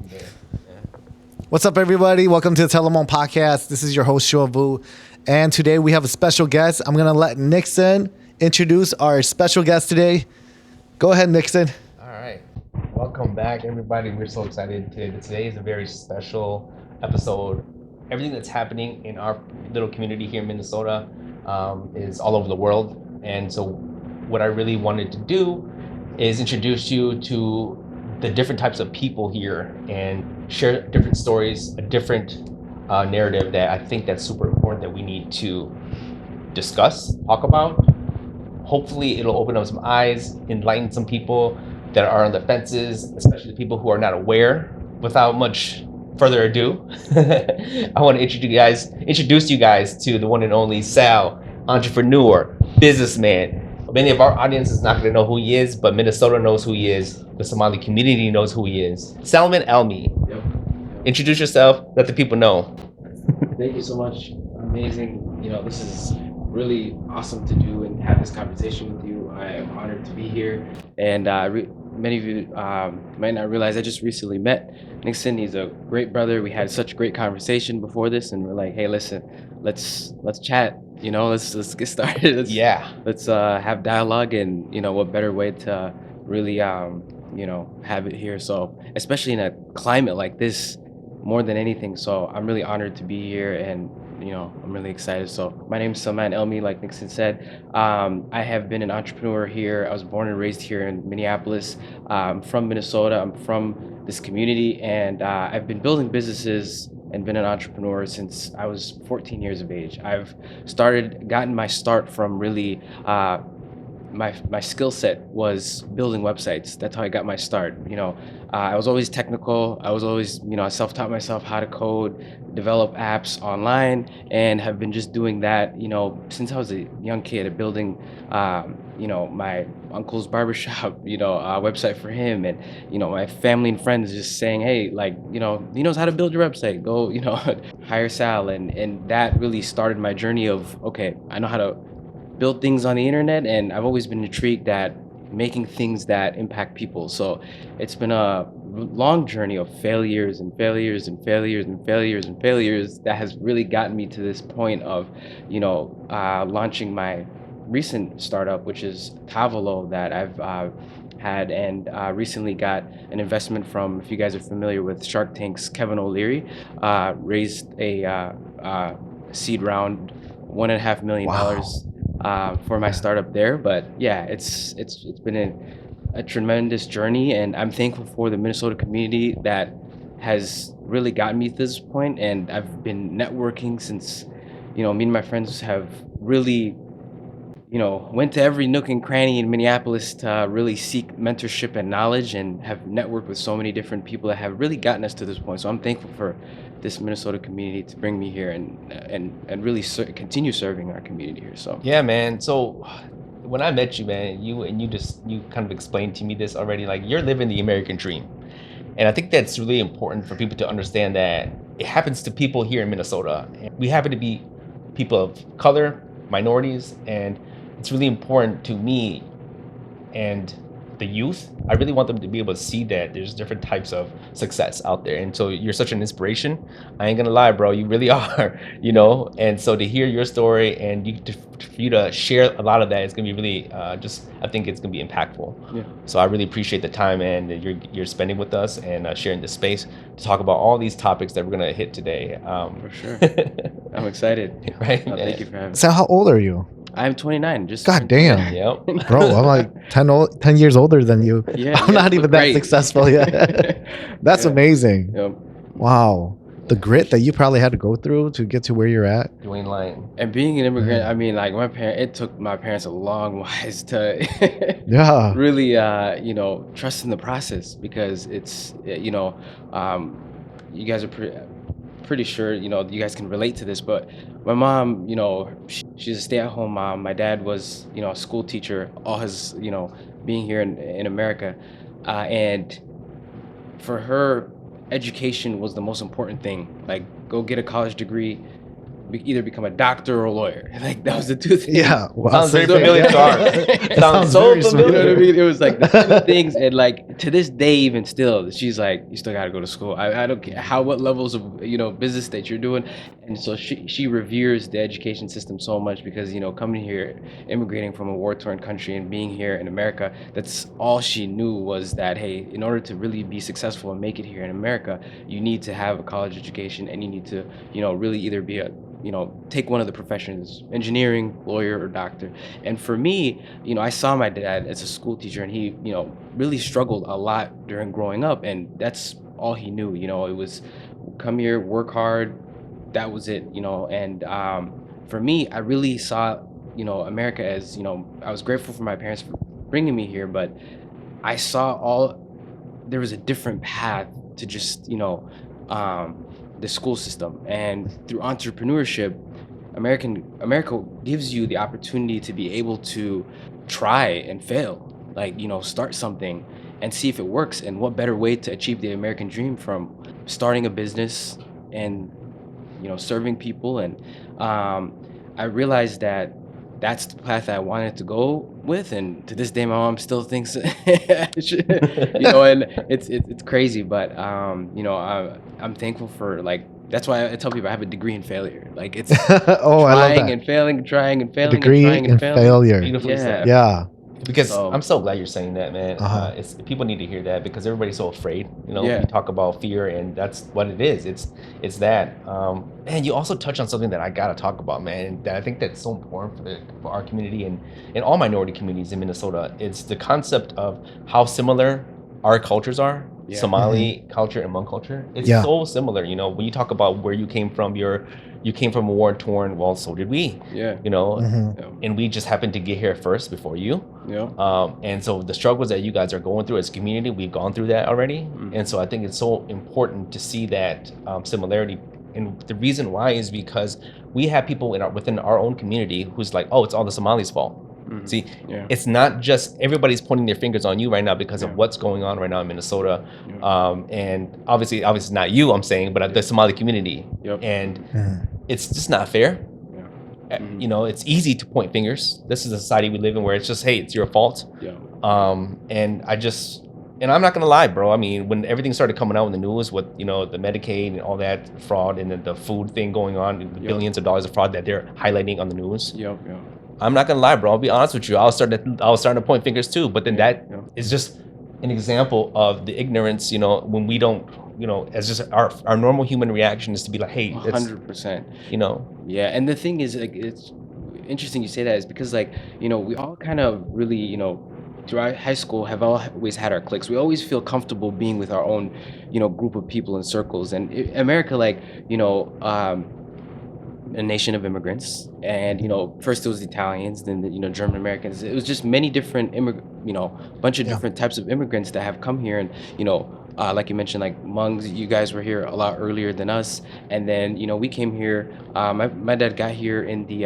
there. Yeah. What's up, everybody? Welcome to the Telemon Podcast. This is your host, Shoavu. And today we have a special guest. I'm going to let Nixon introduce our special guest today. Go ahead, Nixon. All right. Welcome back, everybody. We're so excited. Today is a very special episode. Everything that's happening in our little community here in Minnesota is all over the world. And so what I really wanted to do is introduce you to the different types of people here and share different stories, a different narrative that I think that's super important that we need to discuss, talk about. Hopefully it'll open up some eyes, enlighten some people that are on the fences, especially the people who are not aware. Without much further ado, I want to introduce you guys to the one and only Sal, entrepreneur, businessman. Many of our audience is not going to know who he is, but Minnesota knows who he is. The Somali community knows who he is. Salman Elmi. Yep. Introduce yourself, let the people know. Thank you so much. Amazing. This is really awesome to do and have this conversation with you. I am honored to be here. And many of you might not realize I just recently met Nixon. He's a great brother. We had such a great conversation before this, and we're like, hey, listen, let's chat. Let's get started. Let's have dialogue, and what better way to really have it here. So especially in a climate like this, more than anything. So I'm really honored to be here, and I'm really excited. So my name is Salman Elmi, like Nixon said. I have been an entrepreneur here. I was born and raised here in Minneapolis. I'm from Minnesota. I'm from this community, and I've been building businesses and been an entrepreneur since I was 14 years of age. I've gotten my start from really my skill set was building websites. That's how I got my start. I was always technical. I was always, I self-taught myself how to code, develop apps online, and have been just doing that, since I was a young kid, building, my uncle's barbershop, a website for him, and my family and friends just saying, hey, he knows how to build your website. Go, hire Sal, and that really started my journey of, okay, I know how to build things on the internet, and I've always been intrigued at making things that impact people. So it's been a long journey of failures and failures and failures and failures and failures that has really gotten me to this point of, launching my recent startup, which is Tavolo, that I've had, and recently got an investment from, if you guys are familiar with Shark Tank's Kevin O'Leary, raised a seed round, $1.5 million. For my startup there. But yeah, it's been a tremendous journey, and I'm thankful for the Minnesota community that has really gotten me to this point. And I've been networking since, me and my friends have really, went to every nook and cranny in Minneapolis to really seek mentorship and knowledge, and have networked with so many different people that have really gotten us to this point. So I'm thankful for this Minnesota community to bring me here and really continue serving our community here. So yeah, man. So when I met you, man, you kind of explained to me this already. Like, you're living the American dream, and I think that's really important for people to understand that it happens to people here in Minnesota. And we happen to be people of color, minorities, and it's really important to me and the youth. I really want them to be able to see that there's different types of success out there. And so you're such an inspiration. I ain't gonna lie, bro, you really are, And so to hear your story and for you to share a lot of that is gonna be really I think it's gonna be impactful. Yeah. So I really appreciate the time, and that you're spending with us and sharing this space to talk about all these topics that we're gonna hit today. For sure. I'm excited. Right? Thank you for having me. So how old are you? I'm 29. Just God damn. Yep. Bro, I'm like 10 years older than you. Yeah, I'm not even that great. successful yet. That's amazing. Yep. Wow. The grit that you probably had to go through to get to where you're at. Dwayne Lyon. And being an immigrant, I mean, like it took my parents a long while to Yeah. really, trust in the process, because it's, you guys are pretty sure, you guys can relate to this, but my mom, she's a stay-at-home mom. My dad was, a school teacher, all his, being here in America. And for her, education was the most important thing. Like, go get a college degree, either become a doctor or a lawyer. Like that was the two things. Yeah. Wow, Sounds very same thing. familiar to our. It Sounds so very You know familiar. what I mean? It was like the two things, and like to this day, even still, she's like, "You still gotta go to school. I don't care what levels of business that you're doing." And so she reveres the education system so much because coming here, immigrating from a war-torn country and being here in America, that's all she knew was that hey, in order to really be successful and make it here in America, you need to have a college education and you need to really either be a take one of the professions, engineering, lawyer, or doctor. And for me, I saw my dad as a school teacher, and he, really struggled a lot during growing up, and that's all he knew. It was come here, work hard. That was it. And for me, I really saw, America as, I was grateful for my parents for bringing me here, but I saw there was a different path to just, the school system. And through entrepreneurship, America gives you the opportunity to be able to try and fail, like start something and see if it works. And what better way to achieve the American dream from starting a business and serving people. And I realized that that's the path I wanted to go with, and to this day my mom still thinks I should, and it's crazy, but I'm thankful for, like, that's why I tell people I have a degree in failure. Like it's Oh, I love trying that. and failing, trying and A failing, degree and trying in and failing. failure. Beautifully said. Yeah. Because So- I'm so glad you're saying that, man. Uh-huh. It's people need to hear that because everybody's so afraid. Yeah. We talk about fear, and that's what it is. It's that. And you also touch on something that I gotta talk about, man. That I think that's so important for our community and all minority communities in Minnesota. It's the concept of how similar our cultures are. Yeah. Somali culture and Hmong culture. It's Yeah. so similar. When you talk about where you came from, you came from a war-torn. Well, so did we. Yeah. Mhm. And we just happened to get here first before you. Yeah. And so the struggles that you guys are going through as a community, we've gone through that already. Mhm. And so I think it's so important to see that similarity. And the reason why is because we have people within our own community who's like, oh, it's all the Somalis' fault. Mhm. See, Yeah. it's not just everybody's pointing their fingers on you right now because Yeah. of what's going on right now in Minnesota. Yeah. And obviously not you, I'm saying, but the Somali community. Yep. And Mhm. it's just not fair. Yeah. Mhm. It's easy to point fingers. This is a society we live in where it's just, hey, it's your fault. Yeah. And I'm not gonna lie, bro. I mean, when everything started coming out in the news with the Medicaid and all that fraud and the food thing going on, the Yep. billions of dollars of fraud that they're highlighting on the news, Yep. Yeah. I'm not gonna lie, bro. I'll be honest with you. I was starting to point fingers too, but then that Yeah. is just an example of the ignorance. When we don't, as just our normal human reaction is to be like, hey, it's 100%. you know, Yeah, and the thing is, like, it's interesting you say that is because, like, we all kind of really, throughout high school have always had our cliques. We always feel comfortable being with our own, group of people and circles. And America, like, a nation of immigrants, and first it was the Italians, then the German Americans. It was just many different bunch of Yeah. different types of immigrants that have come here, and like you mentioned, like Hmongs, you guys were here a lot earlier than us, and then we came here. My dad got here in the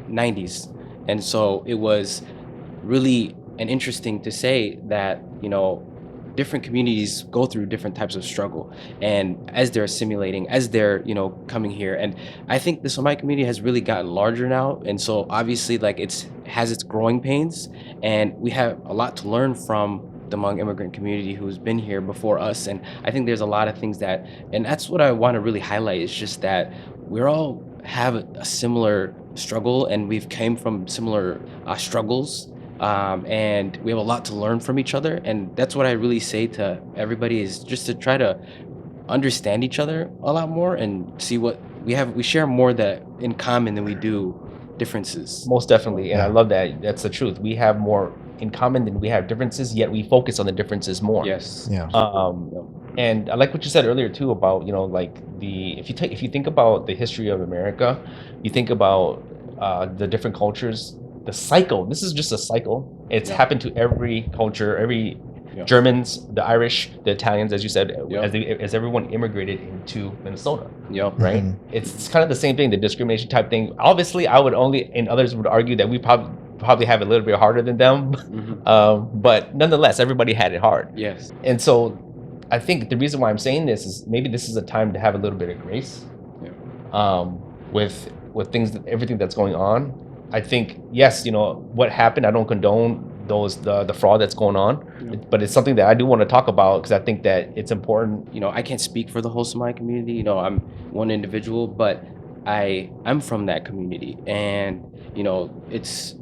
90s, and so it was really an interesting to say that different communities go through different types of struggle, and as they're assimilating, as they're coming here. And I think the Somali community has really gotten larger now, and so obviously, like, has its growing pains, and we have a lot to learn from the Hmong immigrant community who's been here before us. And I think there's a lot of things and that's what I want to really highlight, is just that we're all have a similar struggle, and we've came from similar struggles, and we have a lot to learn from each other. And that's what I really say to everybody, is just to try to understand each other a lot more and see what we share more that in common than we do differences. most definitely. And I Yeah. love that. That's the truth. We have more in common than we have differences, yet we focus on the differences more. Yes. Yeah. And I like what you said earlier too about like if you think about the history of America, you think about the different cultures, the cycle. This is just a cycle. It's Yeah. happened to every culture, every Yeah. Germans, the Irish, the Italians, as you said, Yeah. as everyone immigrated into Minnesota, Yep. right? Mhm. It's kind of the same thing, the discrimination type thing. Obviously, I would only, and others would argue that we probably have it a little bit harder than them, Mhm. but nonetheless, everybody had it hard. Yes. And so I think the reason why I'm saying this is maybe this is a time to have a little bit of grace. Yeah. with things, everything that's going on. I think yes, what happened. I don't condone the fraud that's going on, but it's something that I do want to talk about because I think that it's important. I can't speak for the whole Somali community. I'm one individual, but I'm from that community, and it's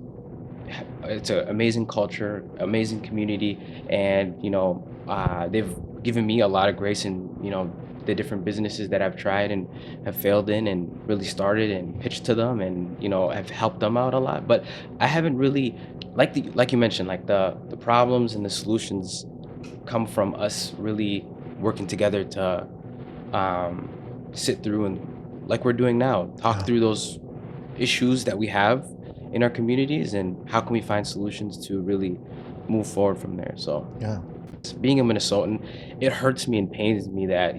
an amazing culture, amazing community, and they've given me a lot of grace in the different businesses that I've tried and have failed in and really started and pitched to them, and have helped them out a lot. But I haven't really, like you mentioned, like the problems and the solutions come from us really working together to sit through and, like we're doing now, talk through those issues that we have in our communities and how can we find solutions to really move forward from there. So Yeah. being a Minnesotan, it hurts me and pains me that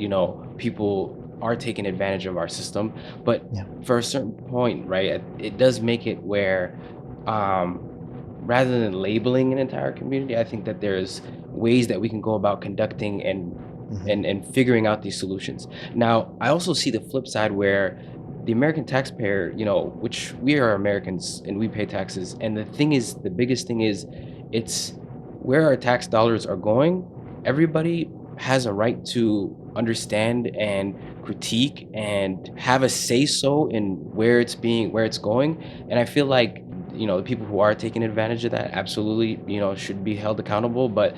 people are taking advantage of our system, but Yeah. for a certain point, right, it does make it where rather than labeling an entire community, I think that there's ways that we can go about conducting and figuring out these solutions. Now, I also see the flip side where the American taxpayer, which we are Americans and we pay taxes, and the biggest thing is, it's where our tax dollars are going. Everybody has a right to understand and critique and have a say so in where it's going. And I feel like the people who are taking advantage of that absolutely should be held accountable. But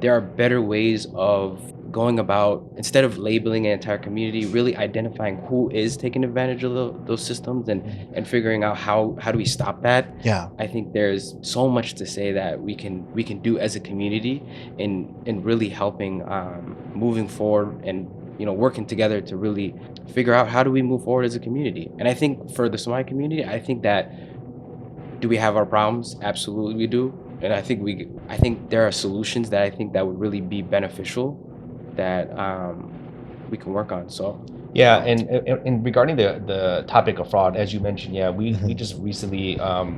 there are better ways of going about, instead of labeling an entire community, really identifying who is taking advantage of those systems and figuring out how do we stop that. Yeah. I think there's so much to say that we can do as a community in really helping moving forward and working together to really figure out how do we move forward as a community. And I think for the Somali community, I think that, do we have our problems? Absolutely we do. And I think there are solutions that I think that would really be beneficial that we can work on. So Yeah, and regarding the topic of fraud, as you mentioned, yeah, we just recently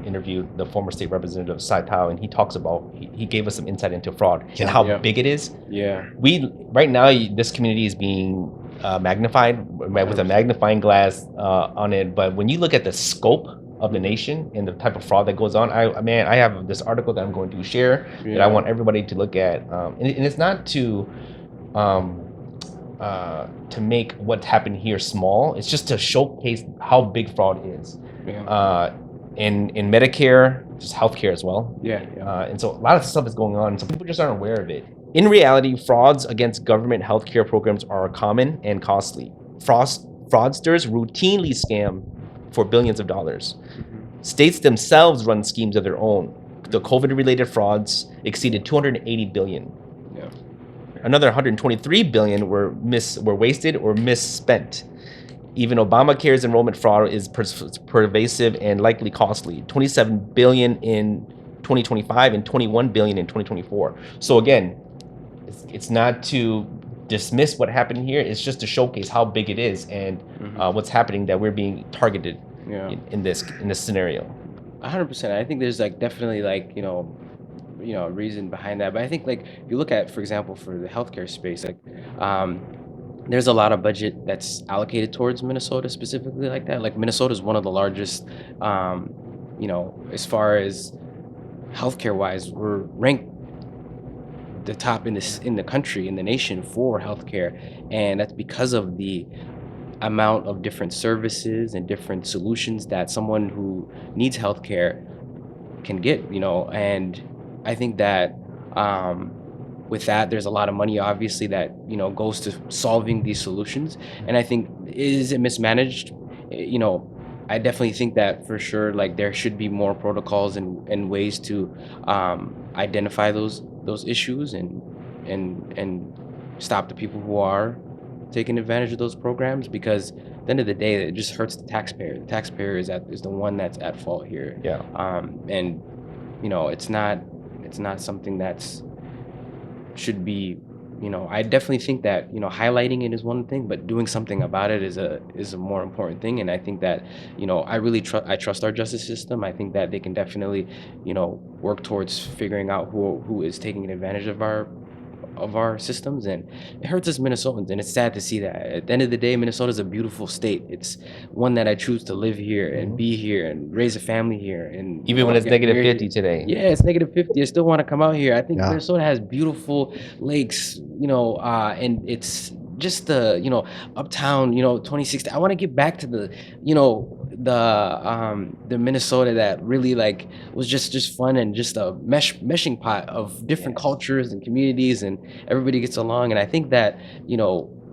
interviewed the former state representative Tao, and he talks about, he gave us some insight into fraud and how big it is. yeah, Right now, this community is being magnified, right, with a magnifying glass on it. But when you look at the scope of the nation and the type of fraud that goes on, I have this article that I'm going to share that I want everybody to look at, and it's not to make what's happened here small. It's just to showcase how big fraud is. In Medicare, just healthcare as well. And so a lot of stuff is going on, so people just aren't aware of it. In reality, frauds against government healthcare programs are common and costly. Fraudsters routinely scam for billions of dollars. States themselves run schemes of their own. The COVID-related frauds exceeded 280 billion. Another 123 billion were wasted or misspent. Even Obamacare's enrollment fraud is pervasive and likely costly. 27 billion in 2025 and 21 billion in 2024. So again, it's not to dismiss what happened here. It's just to showcase how big it is and what's happening, that we're being targeted in this scenario. 100%. I think there's definitely a reason behind that. But I think if you look at, for example, for the healthcare space, there's a lot of budget that's allocated towards Minnesota specifically like that. Minnesota is one of the largest, as far as healthcare wise, we're ranked the top in the country, in the nation, for healthcare, and that's because of the amount of different services and different solutions that someone who needs healthcare can get. And I think that with that, there's a lot of money, obviously, that goes to solving these solutions. And I think, is it mismanaged? I definitely think that for sure, there should be more protocols and ways to identify those issues and stop the people who are taking advantage of those programs, because at the end of the day, it just hurts the taxpayer. The taxpayer is the one that's at fault here. And it's not something that's should be, I definitely think that highlighting it is one thing, but doing something about it is a more important thing. And I think that I trust our justice system. I think that they can definitely work towards figuring out who is taking advantage of of our systems, and it hurts us Minnesotans, and it's sad to see that. At the end of the day, Minnesota is a beautiful state. It's one that I choose to live here and be here and raise a family here, and Even when it's get negative married 50 today. here. Yeah, it's negative 50. I still want to come out here. I think Yeah. Minnesota has beautiful lakes, and it's just the uptown 2016. I want to get back to the the Minnesota that really like was just fun and just a meshing pot of different cultures and communities, and everybody gets along. And I think that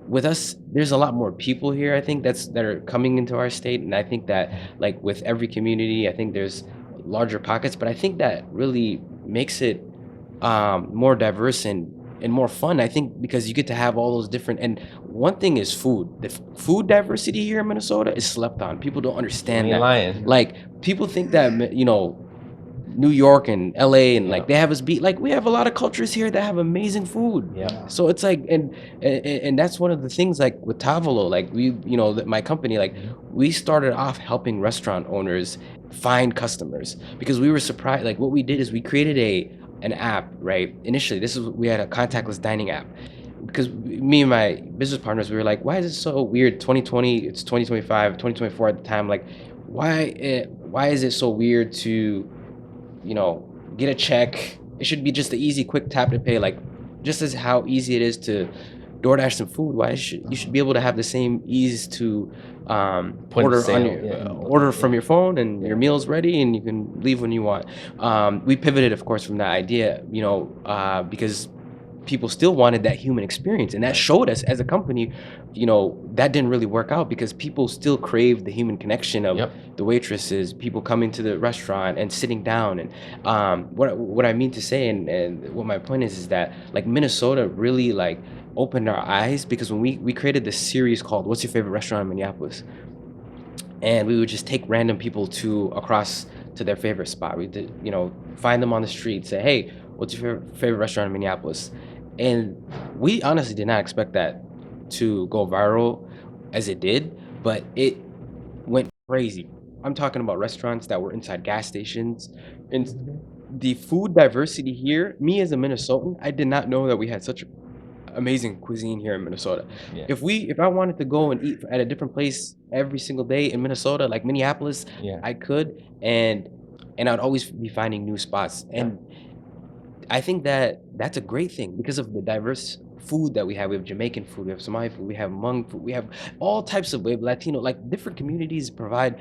with us, there's a lot more people here, I think, that are coming into our state. And I think that like with every community, I think there's larger pockets, but I think that really makes it more diverse and more fun, I think, because you get to have all those different. And one thing is food. The food diversity here in Minnesota is slept on. People don't understand Ain't that. lying. Like people think that New York and LA and like they have us beat. Like we have a lot of cultures here that have amazing food. Yeah. So it's like, and that's one of the things, like with Tavolo, like we, my company, like we started off helping restaurant owners find customers, because we were surprised. Like what we did is we created an app, right? Initially, we had a contactless dining app, because me and my business partners, we were like, why is it so weird? 2020, it's 2025, 2024 at the time. Like, why is it so weird to get a check? It should be just the easy, quick tap to pay. Like, just as how easy it is to DoorDash some food, you should be able to have the same ease to order from your phone, and your meal's ready and you can leave when you want. We pivoted, of course, from that idea, because people still wanted that human experience, and that showed us as a company, that didn't really work out, because people still crave the human connection of the waitresses, people coming to the restaurant and sitting down. And what I mean to say, and what my point is that like Minnesota really like opened our eyes, because when we created this series called "What's Your Favorite Restaurant in Minneapolis," and we would just take random people across to their favorite spot. We did, find them on the street, say, "Hey, what's your favorite restaurant in Minneapolis?" And we honestly did not expect that to go viral as it did, but it went crazy. I'm talking about restaurants that were inside gas stations, and the food diversity here. Me as a Minnesotan, I did not know that we had such amazing cuisine here in Minnesota. Yeah. If I wanted to go and eat at a different place every single day in Minnesota, like Minneapolis, I could, and I'd always be finding new spots. And I think that that's a great thing, because of the diverse food that we have. We have Jamaican food, we have Somali food, we have Hmong food, we have all types of, we have Latino, like different communities provide.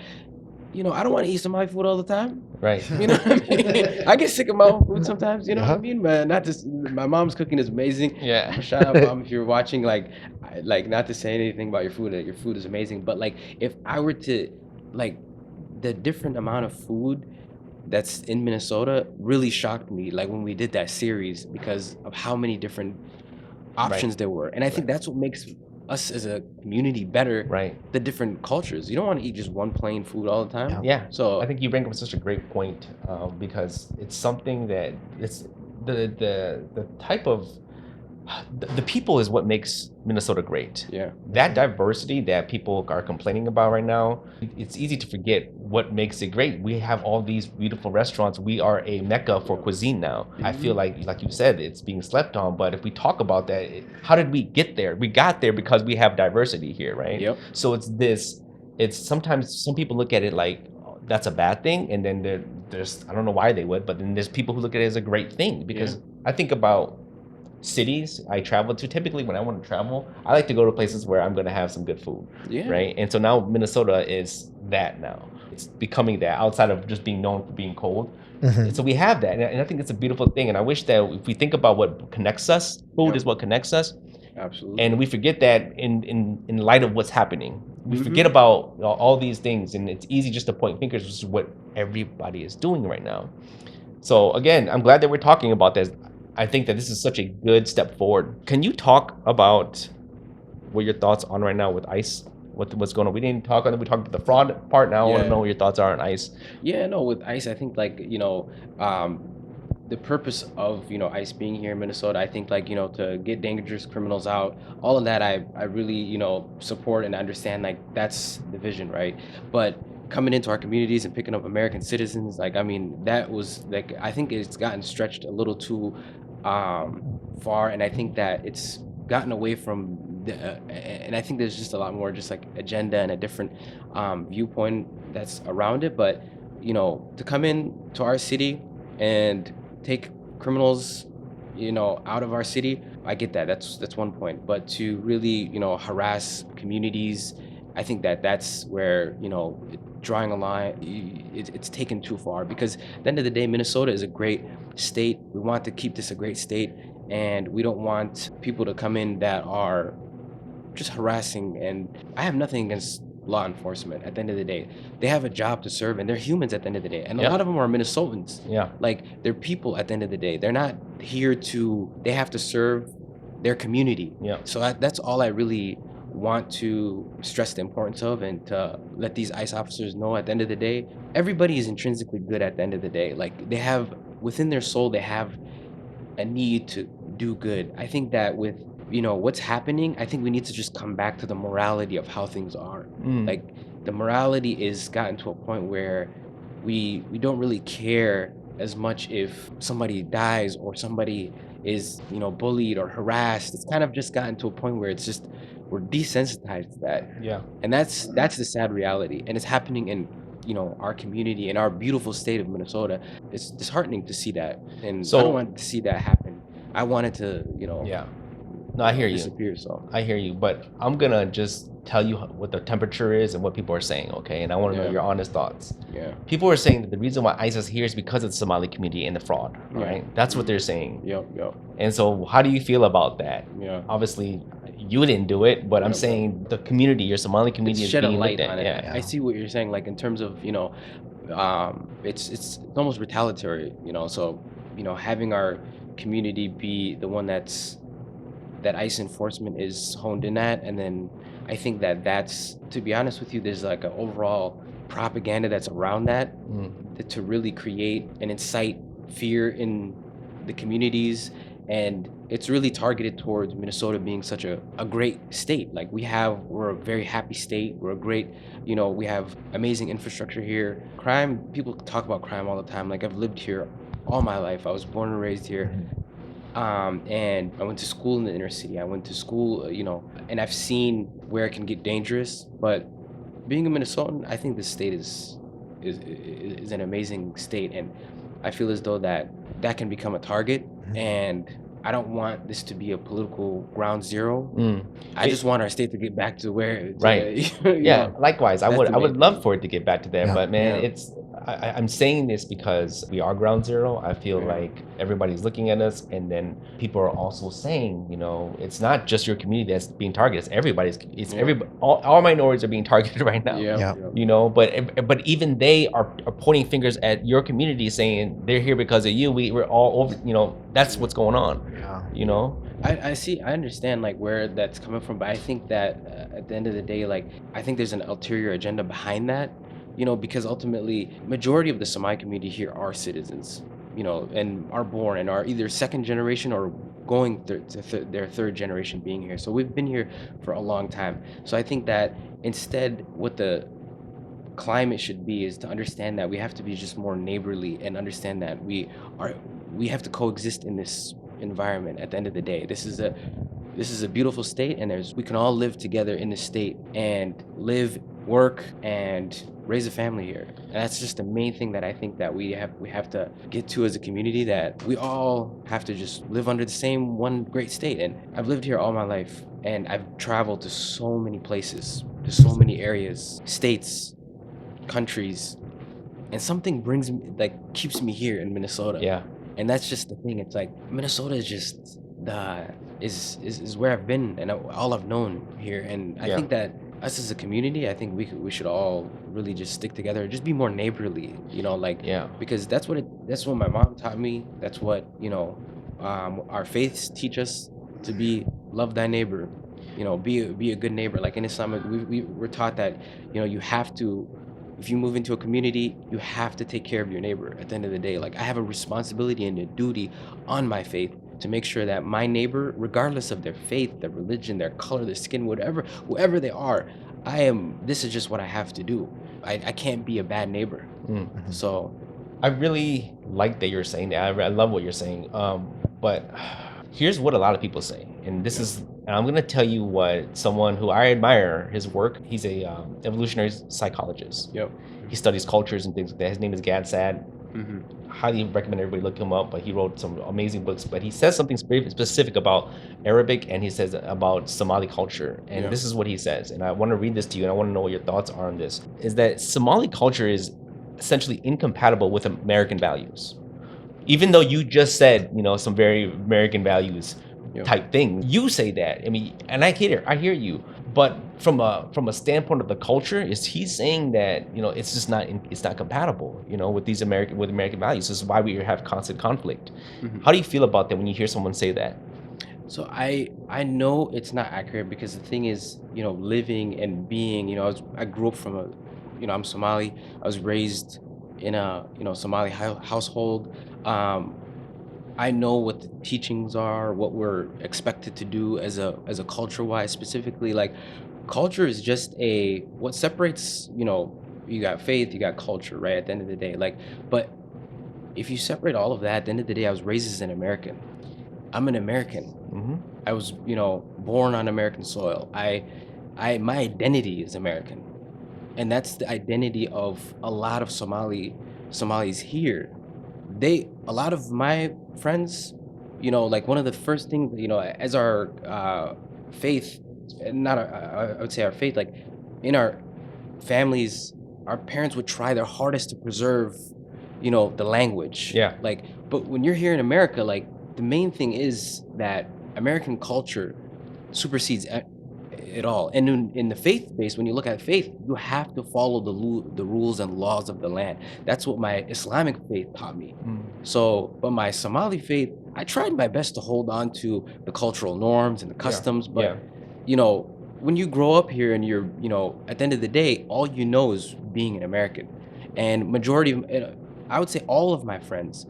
I don't want to eat Somali food all the time. Right. You know what I mean? I get sick of my own food sometimes. You know what I mean? But not just, my mom's cooking is amazing. Yeah. Shout out, mom, if you're watching. Like not to say anything about your food. Your food is amazing. But like, if I were to, like, the different amount of food that's in Minnesota really shocked me. Like when we did that series, because of how many different options there were, and I think that's what makes us as a community better. Right. The different cultures. You don't want to eat just one plain food all the time. Yeah. So I think you bring up such a great point, because it's something that it's the type of the people is what makes Minnesota great. Yeah. That diversity that people are complaining about right now, it's easy to forget what makes it great. We have all these beautiful restaurants. We are a mecca for cuisine now. I feel like you said, it's being slept on. But if we talk about that, how did we get there? We got there because we have diversity here, right? Yep. So it's sometimes some people look at it like, oh, that's a bad thing, and then there's, I don't know why they would, but then there's people who look at it as a great thing, because I think about cities I travel to. Typically when I want to travel, I like to go to places where I'm going to have some good food. Yeah. Right. And so now Minnesota is that now. It's becoming that, outside of just being known for being cold. So we have that. And I think it's a beautiful thing. And I wish that if we think about what connects us, food is what connects us. Absolutely. And we forget that in light of what's happening. We forget about all these things, and it's easy just to point fingers, which is what everybody is doing right now. So again, I'm glad that we're talking about this. I think that this is such a good step forward. Can you talk about what your thoughts on right now with ICE? What's going on? We didn't talk on it. We talked about the fraud part. Now I want to know what your thoughts are on ICE. Yeah, no, with ICE, I think like, the purpose of, ICE being here in Minnesota, I think like, to get dangerous criminals out, all of that I really, support and understand, like that's the vision, right? But coming into our communities and picking up American citizens, like, I mean, that was like, I think it's gotten stretched a little too far, and I think that it's gotten away from and I think there's just a lot more just like agenda and a different viewpoint that's around it. But to come in to our city and take criminals out of our city, I get that. That's one point. But to really harass communities, I think that that's where drawing a line, it's taken too far, because at the end of the day, Minnesota is a great state. We want to keep this a great state, and we don't want people to come in that are just harassing. And I have nothing against law enforcement. At the end of the day, they have a job to serve, and they're humans at the end of the day, and a Yeah. lot of them are Minnesotans. Yeah. Like, they're people at the end of the day. They're not here to, they have to serve their community. Yeah. So that's all I really want to stress the importance of, and to let these ICE officers know, at the end of the day, everybody is intrinsically good. At the end of the day, like, they have within their soul, they have a need to do good. I think that with what's happening, I think we need to just come back to the morality of how things are. Like, the morality is gotten to a point where we don't really care as much if somebody dies or somebody is bullied or harassed. It's kind of just gotten to a point where it's just, we're desensitized to that. Yeah. And that's the sad reality, and it's happening in our community, in our beautiful state of Minnesota. It's disheartening to see that, and So- I don't want to see that happen. I want it to Yeah. No, I hear you. disappear. So I hear you, but I'm gonna just tell you what the temperature is and what people are saying, okay? And I want to know Yeah. your honest thoughts. yeah, People are saying that the reason why ICE is here is because of the Somali community and the fraud, Yeah. right? That's what they're saying. yep, And so, how do you feel about that? yeah. Obviously, you didn't do it, but I'm Yeah. saying the community, your Somali community, It's is shed a being light looked on at. it. Yeah. I see what you're saying, like, in terms of it's almost retaliatory, so having our community be the one that ICE enforcement is honed in at. And then I think that that's, to be honest with you, there's like an overall propaganda that's around that, to really create and incite fear in the communities. And it's really targeted towards Minnesota being such a great state. Like, we're a very happy state. We're a great, we have amazing infrastructure here. Crime, people talk about crime all the time. Like, I've lived here all my life. I was born and raised here. And I went to school in the inner city. I went to school, and I've seen where it can get dangerous. But being a Minnesotan, I think this state is an amazing state, and I feel as though that can become a target. And I don't want this to be a political ground zero. I just want our state to get back to where, Right. Yeah, likewise. I That's would the I would main love thing. for it to get back to that, Yeah. but man, Yeah. I'm saying this because we are ground zero. I feel Yeah. like everybody's looking at us, and then people are also saying, it's not just your community that's being targeted. It's everybody's. It's Yeah. everybody. All minorities are being targeted right now. Yeah. Yeah. But even they are pointing fingers at your community, saying they're here because of you. We're all over. That's what's going on. Yeah. I see, I understand like where that's coming from, but I think that at the end of the day, like, I think there's an ulterior agenda behind that, because ultimately, majority of the Somali community here are citizens, and are born and are either second generation or going their third generation being here. So we've been here for a long time. So I think that instead, what the climate should be is to understand that we have to be just more neighborly, and understand that we have to coexist in this environment. At the end of the day, this is a beautiful state, and we can all live together in this state and live, work, and raise a family here. And that's just the main thing that I think that we have to get to as a community, that we all have to just live under the same one great state. And I've lived here all my life, and I've traveled to so many places, to so many areas, states, countries, and something brings me, like, keeps me here in Minnesota. Yeah. And that's just the thing. It's like Minnesota is just is where I've been, and all I've known here. And I Yeah. think that us as a community, I think we should all really just stick together, just be more neighborly, like, Yeah. because that's what my mom taught me. That's what our faiths teach us to be. Love thy neighbor, be a good neighbor. Like, in Islam, we're taught that you have to, if you move into a community, you have to take care of your neighbor. At the end of the day, like, I have a responsibility and a duty on my faith to make sure that my neighbor, regardless of their faith, their religion, their color, their skin, whoever they are, this is just what I have to do. I can't be a bad neighbor. So I really like that you're saying that. I love what you're saying. But here's what a lot of people say, and this is, and I'm gonna tell you what someone who I admire his work. He's a evolutionary psychologist. Yep. He studies cultures and things like that. His name is Gad Sad. Highly recommend everybody look him up. But he wrote some amazing books. But he says something very specific about Arabic, and he says about Somali culture. And this is what he says. And I want to read this to you, and I want to know what your thoughts are on this. Is that Somali culture is essentially incompatible with American values. Even though you just said, some very American values type thing, you say that. I mean, and I hear you. But from a standpoint of the culture, is he saying that it's just not compatible with American values? This is why we have constant conflict. How do you feel about that when you hear someone say that? So I know it's not accurate, because the thing is, living and being, I grew up from I'm Somali. I was raised in a Somali household. I know what the teachings are, what we're expected to do as a culture wise. Specifically, like, culture is just what separates, you got faith, you got culture, right? At the end of the day, like, but if you separate all of that, at the end of the day, I was raised as an American. I'm an American. I was, born on American soil. My identity is American, and that's the identity of a lot of Somalis here. A lot of my friends, like, one of the first things, as our faith, not I would say our faith, like, in our families, our parents would try their hardest to preserve, the language. Yeah. Like, but when you're here in America, like, the main thing is that American culture supersedes it all. And in the faith base, when you look at faith, you have to follow the rules and laws of the land. That's what my Islamic faith taught me. So, but my Somali faith, I tried my best to hold on to the cultural norms and the customs. But, when you grow up here and you're, at the end of the day, all you know is being an American. And I would say all of my friends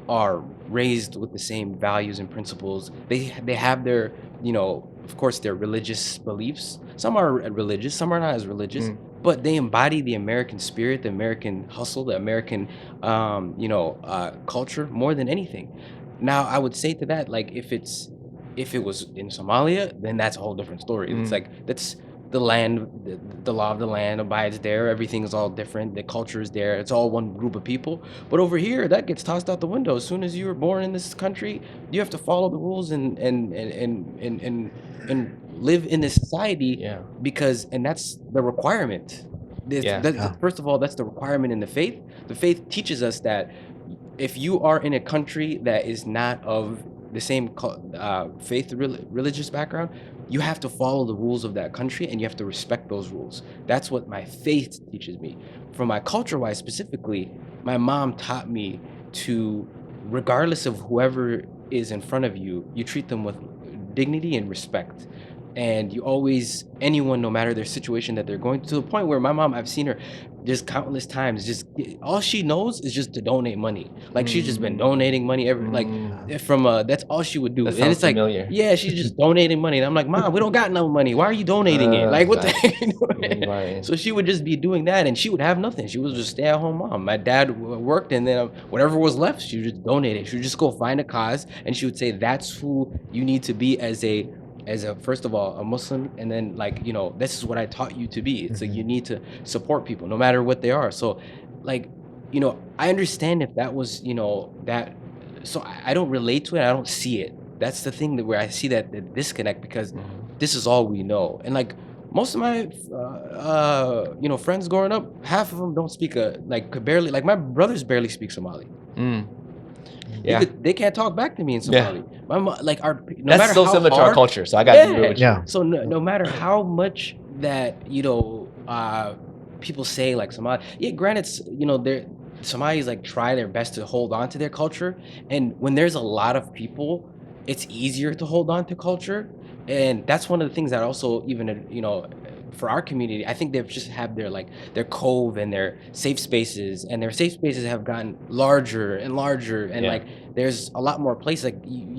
are raised with the same values and principles. They have their, of course, their religious beliefs. Some are religious, some are not as religious, but they embody the American spirit, the American hustle, the American, culture more than anything. Now, I would say to that, like, if it was in Somalia, then that's a whole different story. It's like, that's the land, the law of the land abides there. Everything is all different. The culture is there. It's all one group of people. But over here, that gets tossed out the window. As soon as you were born in this country, you have to follow the rules and live in this society. Because that's the requirement. First of all, that's the requirement in the faith. The faith teaches us that if you are in a country that is not of the same faith, religious background, you have to follow the rules of that country, and you have to respect those rules. That's what my faith teaches me. For my culture-wise specifically, my mom taught me to, regardless of whoever is in front of you, you treat them with dignity and respect. And you always, anyone, no matter their situation that they're going to the point where my mom, I've seen her just countless times, just all she knows is just to donate money. Like, she's just been donating money that's all she would do. That and it's like, familiar. yeah, she's just donating money. And I'm like, Mom, we don't got no money. Why are you donating it? Like, what the heck? Right. So she would just be doing that, and she would have nothing. She was just a stay-at-home mom. My dad worked, and then whatever was left, she would just donate it. She would just go find a cause, and she would say, that's who you need to be as a first of all a Muslim, and then, like, this is what I taught you to be. It's like, you need to support people no matter what they are. So, like, I understand if that was that. So I don't relate to it. I don't see it. That's the thing where I see that disconnect, because this is all we know. And, like, most of my friends growing up, half of them don't speak could barely, like, my brothers barely speak Somali. Yeah. They can't talk back to me in Somali. My mom, like, that's so similar to our culture. So I got to agree with you. Yeah. So no matter how much that people say, like, Somali, granted, Somalis, like, try their best to hold on to their culture, and when there's a lot of people, it's easier to hold on to culture. And that's one of the things that also, even for our community, I think they've just have their cove and their safe spaces, and their safe spaces have gotten larger and larger, and there's a lot more places. Like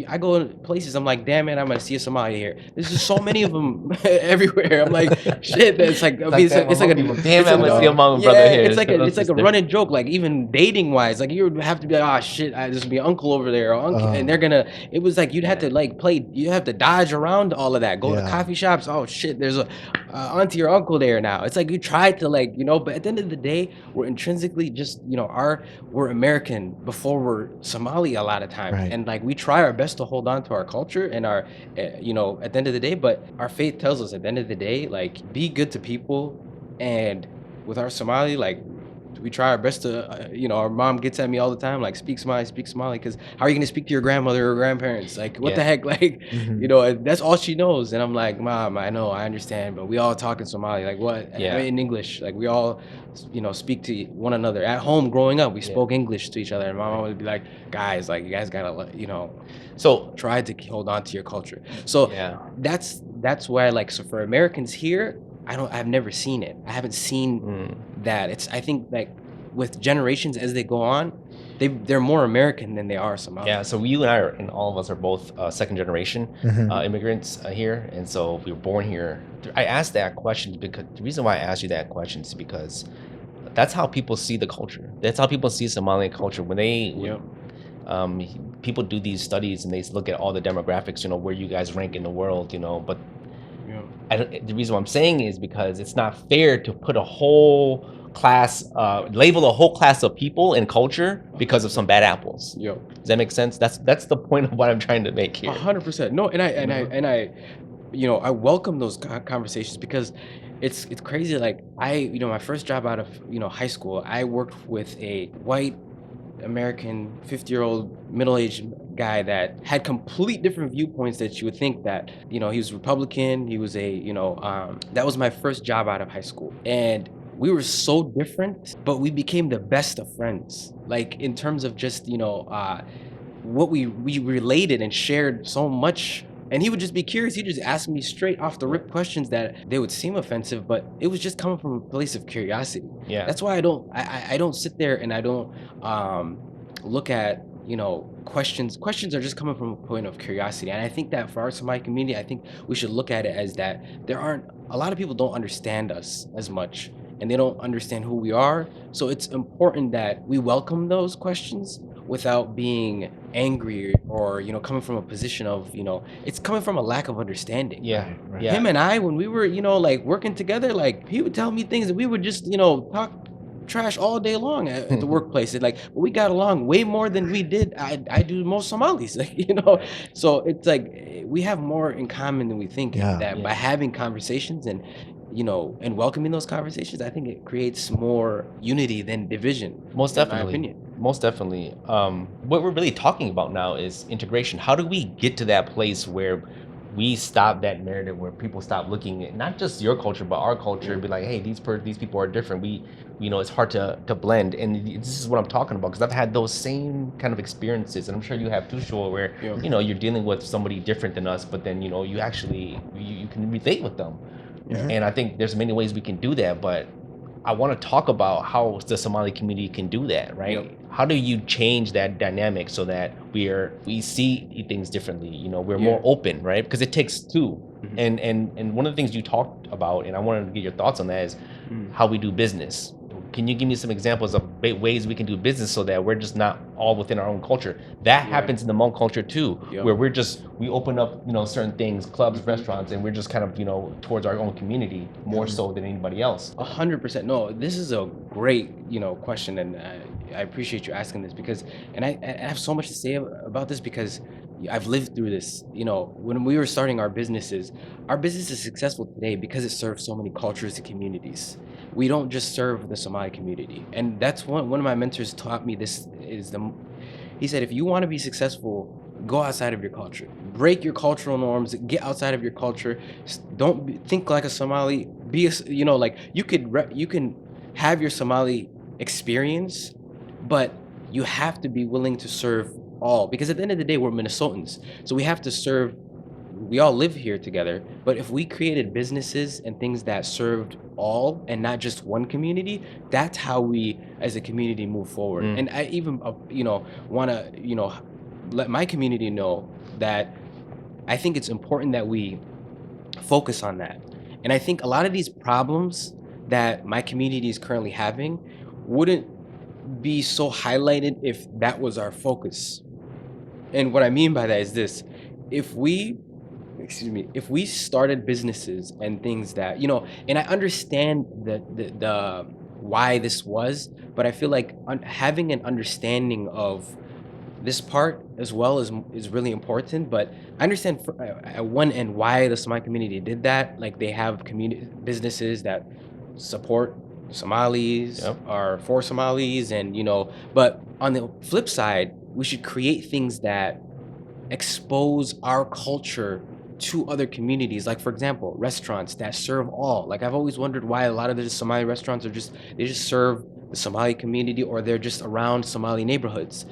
I go to places, I'm like, damn man, I'm gonna see a Somali here. There's just so many of them everywhere. I'm like, shit. That's like, I mean, it's like a, damn, it's I'm a gonna see a no, mom and yeah, brother here. it's like a running joke. Like even dating wise, like you would have to be like, oh shit, there's gonna be uncle over there, or uncle, and they're gonna. It was like you'd have to like play. You have to dodge around all of that. Go to Yeah. coffee shops. Oh shit, there's a auntie or uncle there now. It's like you try to like but at the end of the day, we're intrinsically just we're American before we're Somali a lot of times, Right. and like we try our best to hold on to our culture and our at the end of the day, but our faith tells us at the end of the day, like be good to people, and with our Somali, like we try our best to our mom gets at me all the time like speak Somali, because how are you going to speak to your grandmother or grandparents, like what the heck, like that's all she knows, and I'm like, mom, I know, I understand, but we all talk in Somali, like what, in English, like we all speak to one another at home. Growing up, we spoke English to each other, and my mom would be like, guys, like you guys gotta So try to hold on to your culture. So that's why, like, so for Americans here, I've never seen it. I haven't seen that. I think like with generations as they go on, they're more American than they are Somali. Yeah, so you and I and all of us are both second generation immigrants here, and so we were born here. I asked that question because the reason why I asked you that question is because that's how people see the culture. That's how people see Somali culture when they people do these studies and they look at all the demographics, where you guys rank in the world, but the reason why I'm saying is because it's not fair to put a whole class, label a whole class of people and culture because of some bad apples. Does that make sense? That's the point of what I'm trying to make here. 100%. No, and I welcome those conversations, because it's crazy. Like my first job out of high school, I worked with a white American 50-year-old middle-aged guy that had complete different viewpoints that you would think that he was Republican, he was that was my first job out of high school, and we were so different, but we became the best of friends, like in terms of just what we related and shared so much. And he would just be curious. He'd just ask me straight off the rip questions that they would seem offensive, but it was just coming from a place of curiosity. Yeah. That's why I don't sit there and I don't look at questions. Questions are just coming from a point of curiosity. And I think that for our Somali community, I think we should look at it as that there aren't a lot of people don't understand us as much, and they don't understand who we are. So it's important that we welcome those questions without being angry or coming from a position of it's coming from a lack of understanding. Right. Him and I, when we were like working together, like he would tell me things that we would just talk trash all day long at the workplace. And, like, we got along way more than we did. I do most Somalis, like so it's like we have more in common than we think. By having conversations and and welcoming those conversations, I think it creates more unity than division. Most definitely. In my opinion. Most definitely. What we're really talking about now is integration. How do we get to that place where we stop that narrative, where people stop looking at not just your culture but our culture and be like, hey, these people are different. We it's hard to blend, and this is what I'm talking about, because I've had those same kind of experiences, and I'm sure you have too, Shul, where you're dealing with somebody different than us, but then you actually you can relate with them. And I think there's many ways we can do that, but I want to talk about how the Somali community can do that, right? How do you change that dynamic so that we see things differently? We're more open, right? Because it takes two. And one of the things you talked about, and I wanted to get your thoughts on that, is how we do business. Can you give me some examples of ways we can do business so that we're just not all within our own culture? That happens in the Hmong culture too, where we open up, certain things, clubs, restaurants, and we're just kind of, towards our own community more so than anybody else. 100%. No, this is a great, question, and I appreciate you asking this, because, and I have so much to say about this, because I've lived through this. When we were starting our business is successful today because it serves so many cultures and communities. We don't just serve the Somali community, and that's one of my mentors taught me. He said, if you want to be successful, go outside of your culture, break your cultural norms, get outside of your culture. Don't think like a Somali. Be like you can have your Somali experience, but you have to be willing to serve all, because at the end of the day, we're Minnesotans, so we have to serve. We all live here together, but if we created businesses and things that served all and not just one community, that's how we as a community move forward. And I even want to let my community know that I think it's important that we focus on that. And I think a lot of these problems that my community is currently having wouldn't be so highlighted if that was our focus. And what I mean by that is this: if we, if we started businesses and things that, and I understand the why this was, but I feel like having an understanding of this part as well is really important. But I understand at one end why the Somali community did that. Like, they have community businesses that support Somalis, Yep. are for Somalis, and but on the flip side, we should create things that expose our culture to other communities. Like, for example, restaurants that serve all. Like, I've always wondered why a lot of the Somali restaurants are they just serve the Somali community, or they're just around Somali neighborhoods.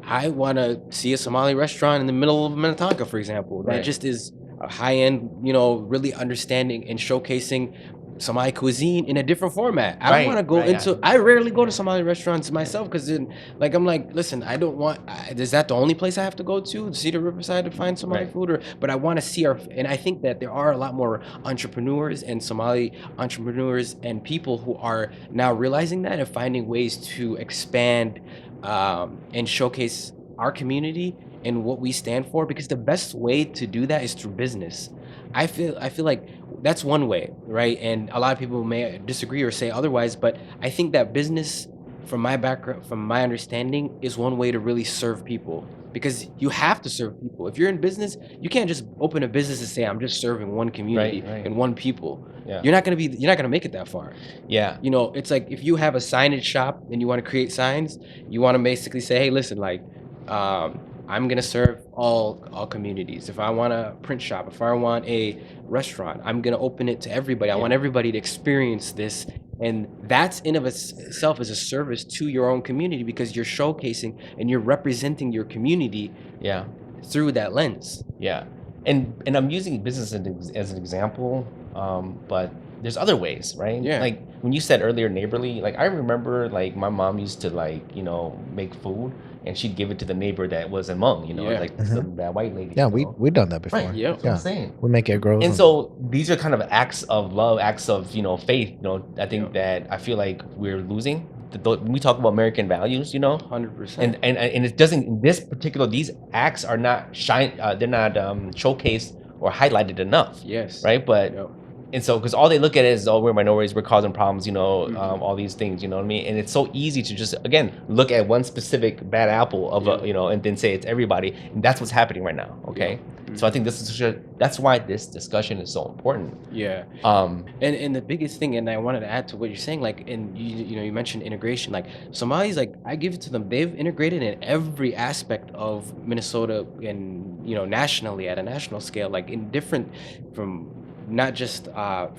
I want to see a Somali restaurant in the middle of Minnetonka, for example, that Right. just is a high-end, really understanding and showcasing Somali cuisine in a different format. I don't Right, want to go right, into. yeah. I rarely go to Somali restaurants myself, because then, like, I'm like, listen, I don't want. Is that the only place I have to go to Cedar Riverside to find Somali Right. food? But I want to see and I think that there are a lot more entrepreneurs and Somali entrepreneurs and people who are now realizing that and finding ways to expand and showcase our community and what we stand for, because the best way to do that is through business. I feel like that's one way, right? And a lot of people may disagree or say otherwise, but I think that business, from my background, from my understanding, is one way to really serve people, because you have to serve people. If you're in business, you can't just open a business and say, I'm just serving one community Right. and one people. Yeah. You're not gonna make it that far. Yeah. It's like, if you have a signage shop and you want to create signs, you want to basically say, hey, listen, like, I'm gonna serve all communities. If I want a print shop, if I want a restaurant, I'm gonna open it to everybody. I want everybody to experience this, and that's in of itself as a service to your own community, because you're showcasing and you're representing your community Yeah. through that lens. Yeah, and I'm using business as an example, but there's other ways, right? Yeah. Like when you said earlier, neighborly. Like I remember, like my mom used to make food, and she'd give it to the neighbor that was Hmong, Yeah. like Mhm. that white lady. Yeah, you know? we've done that before. Right. Yeah. That's what I'm saying. We make egg rolls. And so these are kind of acts of love, acts of faith. I think that I feel like we're losing. When we talk about American values, 100%. and it doesn't, in this particular, these acts are not they're not showcased or highlighted enough. Yes. Right. But Yep. and so, because all they look at is, oh, we're minorities, we're causing problems, Mhm. all these things, you know what I mean? And it's so easy to just, again, look at one specific bad apple of and then say it's everybody. And that's what's happening right now. Okay. So I think that's why this discussion is so important. Yeah. And the biggest thing, and I wanted to add to what you're saying, like, and you mentioned integration. Like, Somalis, like, I give it to them, they've integrated in every aspect of Minnesota, and nationally, at a national scale, like in different, from not just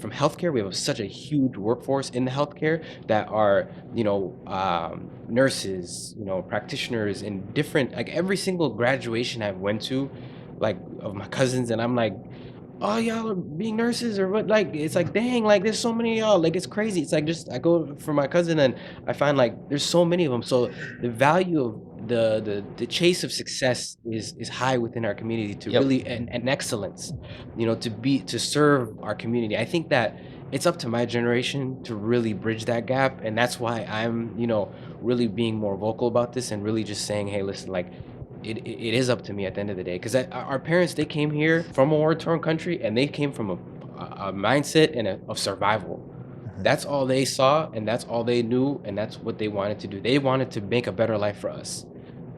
from healthcare. We have such a huge workforce in the healthcare that are nurses, practitioners in different, like, every single graduation I went to, like, of my cousins, and I'm like, oh, y'all are being nurses or what? Like, it's like, dang, like, there's so many of y'all. Like, it's crazy. It's like, just, I go for my cousin and I find, like, there's so many of them. So the value of the chase of success is high within our community to Yep. really, and excellence, to serve our community. I think that it's up to my generation to really bridge that gap, and that's why I'm really being more vocal about this, and really just saying, hey, listen, like, it is up to me at the end of the day, because our parents, they came here from a war-torn country, and they came from a mindset of survival. That's all they saw, and that's all they knew, and that's what they wanted to do. They wanted to make a better life for us.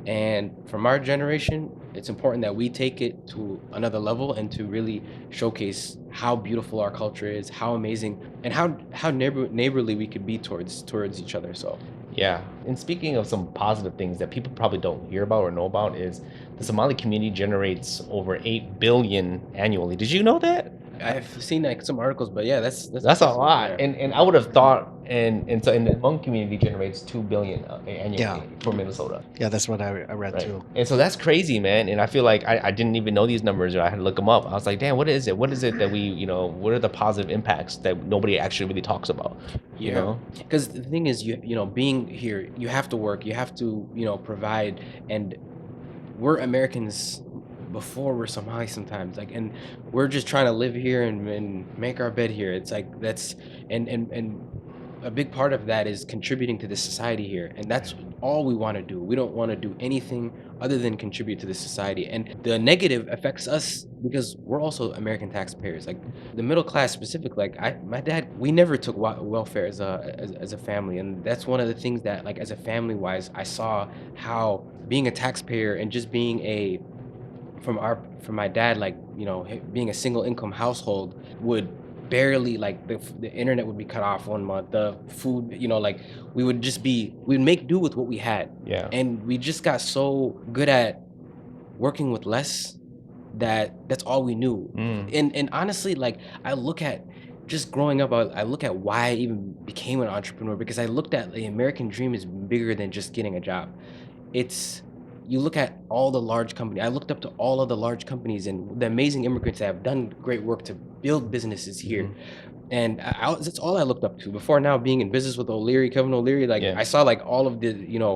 And from our generation, it's important that we take it to another level, and to really showcase how beautiful our culture is, how amazing, and how neighborly we could be towards each other. So Yeah. And speaking of some positive things that people probably don't hear about or know about, is the Somali community generates over 8 billion annually. Did you know that? I've seen, like, some articles, but yeah, that's That's a impressive, lot. yeah. And I would have thought, and so, the Hmong community generates 2 billion annually Yeah. for Minnesota. Yeah, that's what I read Right. too. And so that's crazy, man. And I feel like I didn't even know these numbers, or I had to look them up. I was like, damn, what is it? What is it that what are the positive impacts that nobody actually really talks about? You know? Because the thing is, being here, you have to work, you have to, provide, and we're Americans before we're Somali sometimes, like, and we're just trying to live here and make our bed here. It's like that's and a big part of that is contributing to the society here, and that's all we want to do. We don't want to do anything other than contribute to the society, and the negative affects us because we're also American taxpayers. Like the middle class specifically, like my dad, we never took welfare as a family, and that's one of the things that, like, as a family wise, I saw how being a taxpayer and just being a from my dad, like, you know, being a single income household would barely, like, the internet would be cut off 1 month, the food, you know, like we'd make do with what we had. Yeah. And we just got so good at working with less that that's all we knew. And honestly, like, I look at just growing up, I look at why I even became an entrepreneur, because I looked at the American dream is bigger than just getting a job. It's You look at all the large companies. I looked up to all of the large companies and the amazing immigrants that have done great work to build businesses here. And that's all I looked up to before now being in business with Kevin O'Leary. Like, Yeah. I saw like all of the, you know,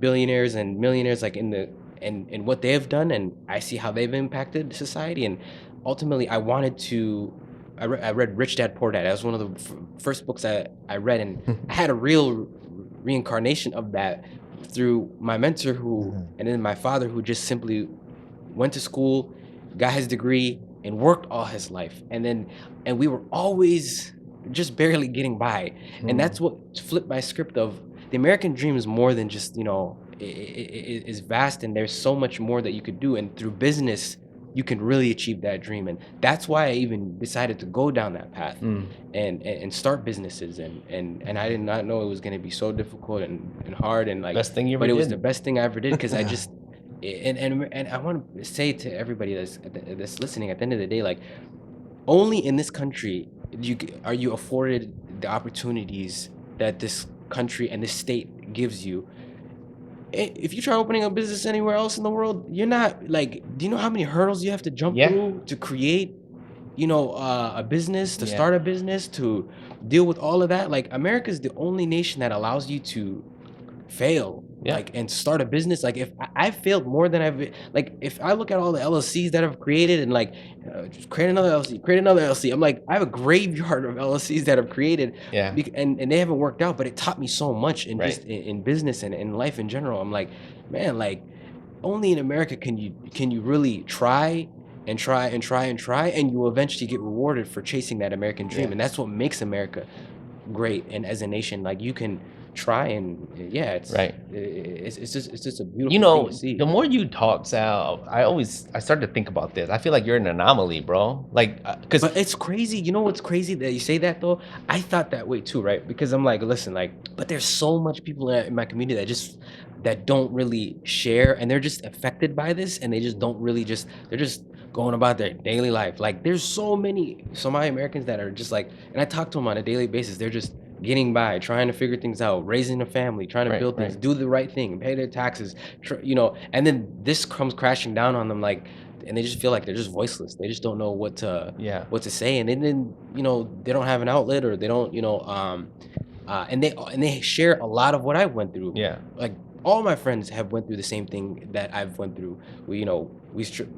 billionaires and millionaires, like in what they have done, and I see how they've impacted society. And ultimately, I wanted to. I read Rich Dad Poor Dad. That was one of the first books I read, and I had a real reincarnation of that through my mentor and then my father, who just simply went to school, got his degree, and worked all his life. And we were always just barely getting by. And that's what flipped my script of the American dream is more than just, you know, it is vast, and there's so much more that you could do. And through business, you can really achieve that dream. And that's why I even decided to go down that path and start businesses. And I did not know it was going to be so difficult and hard, and like, Best thing you ever but it was did. the best thing I ever did, because I just, and I want to say to everybody that's listening, at the end of the day, like, only in this country are you afforded the opportunities that this country and this state gives you. If you try opening a business anywhere else in the world, you're not, like, do you know how many hurdles you have to jump through to create, you know, a business, to start a business, to deal with all of that? Like, America is the only nation that allows you to fail, like, and start a business. Like, if I failed more than like, if I look at all the LLCs that I've created and like, just create another LLC, I'm like, I have a graveyard of LLCs that I've created, and they haven't worked out, but it taught me so much in just in business and in life in general. I'm like, man, like, only in America can you really try and try and try and try, and you will eventually get rewarded for chasing that American dream. And that's what makes America great. And as a nation, like, you can try, and it's just a beautiful, you know, thing to see. the more you talk, Sal, I started to think about this. I feel like you're an anomaly, bro. Like, because But it's crazy. You know what's crazy that you say that though? I thought that way too, right? Because I'm like, listen, like, but there's so much people in my community that don't really share, and they're just affected by this, and they just don't really they're just going about their daily life. Like, there's so many Somali Americans that are just like, and I talk to them on a daily basis. They're just getting by, trying to figure things out, raising a family, trying to build things, do the right thing, pay their taxes, you know, and then this comes crashing down on them, like, and they just feel like they're just voiceless. They just don't know what to say, and then, you know, they don't have an outlet, or they don't, you know, and they share a lot of what I went through. Like, all my friends have went through the same thing that I've went through. We, you know,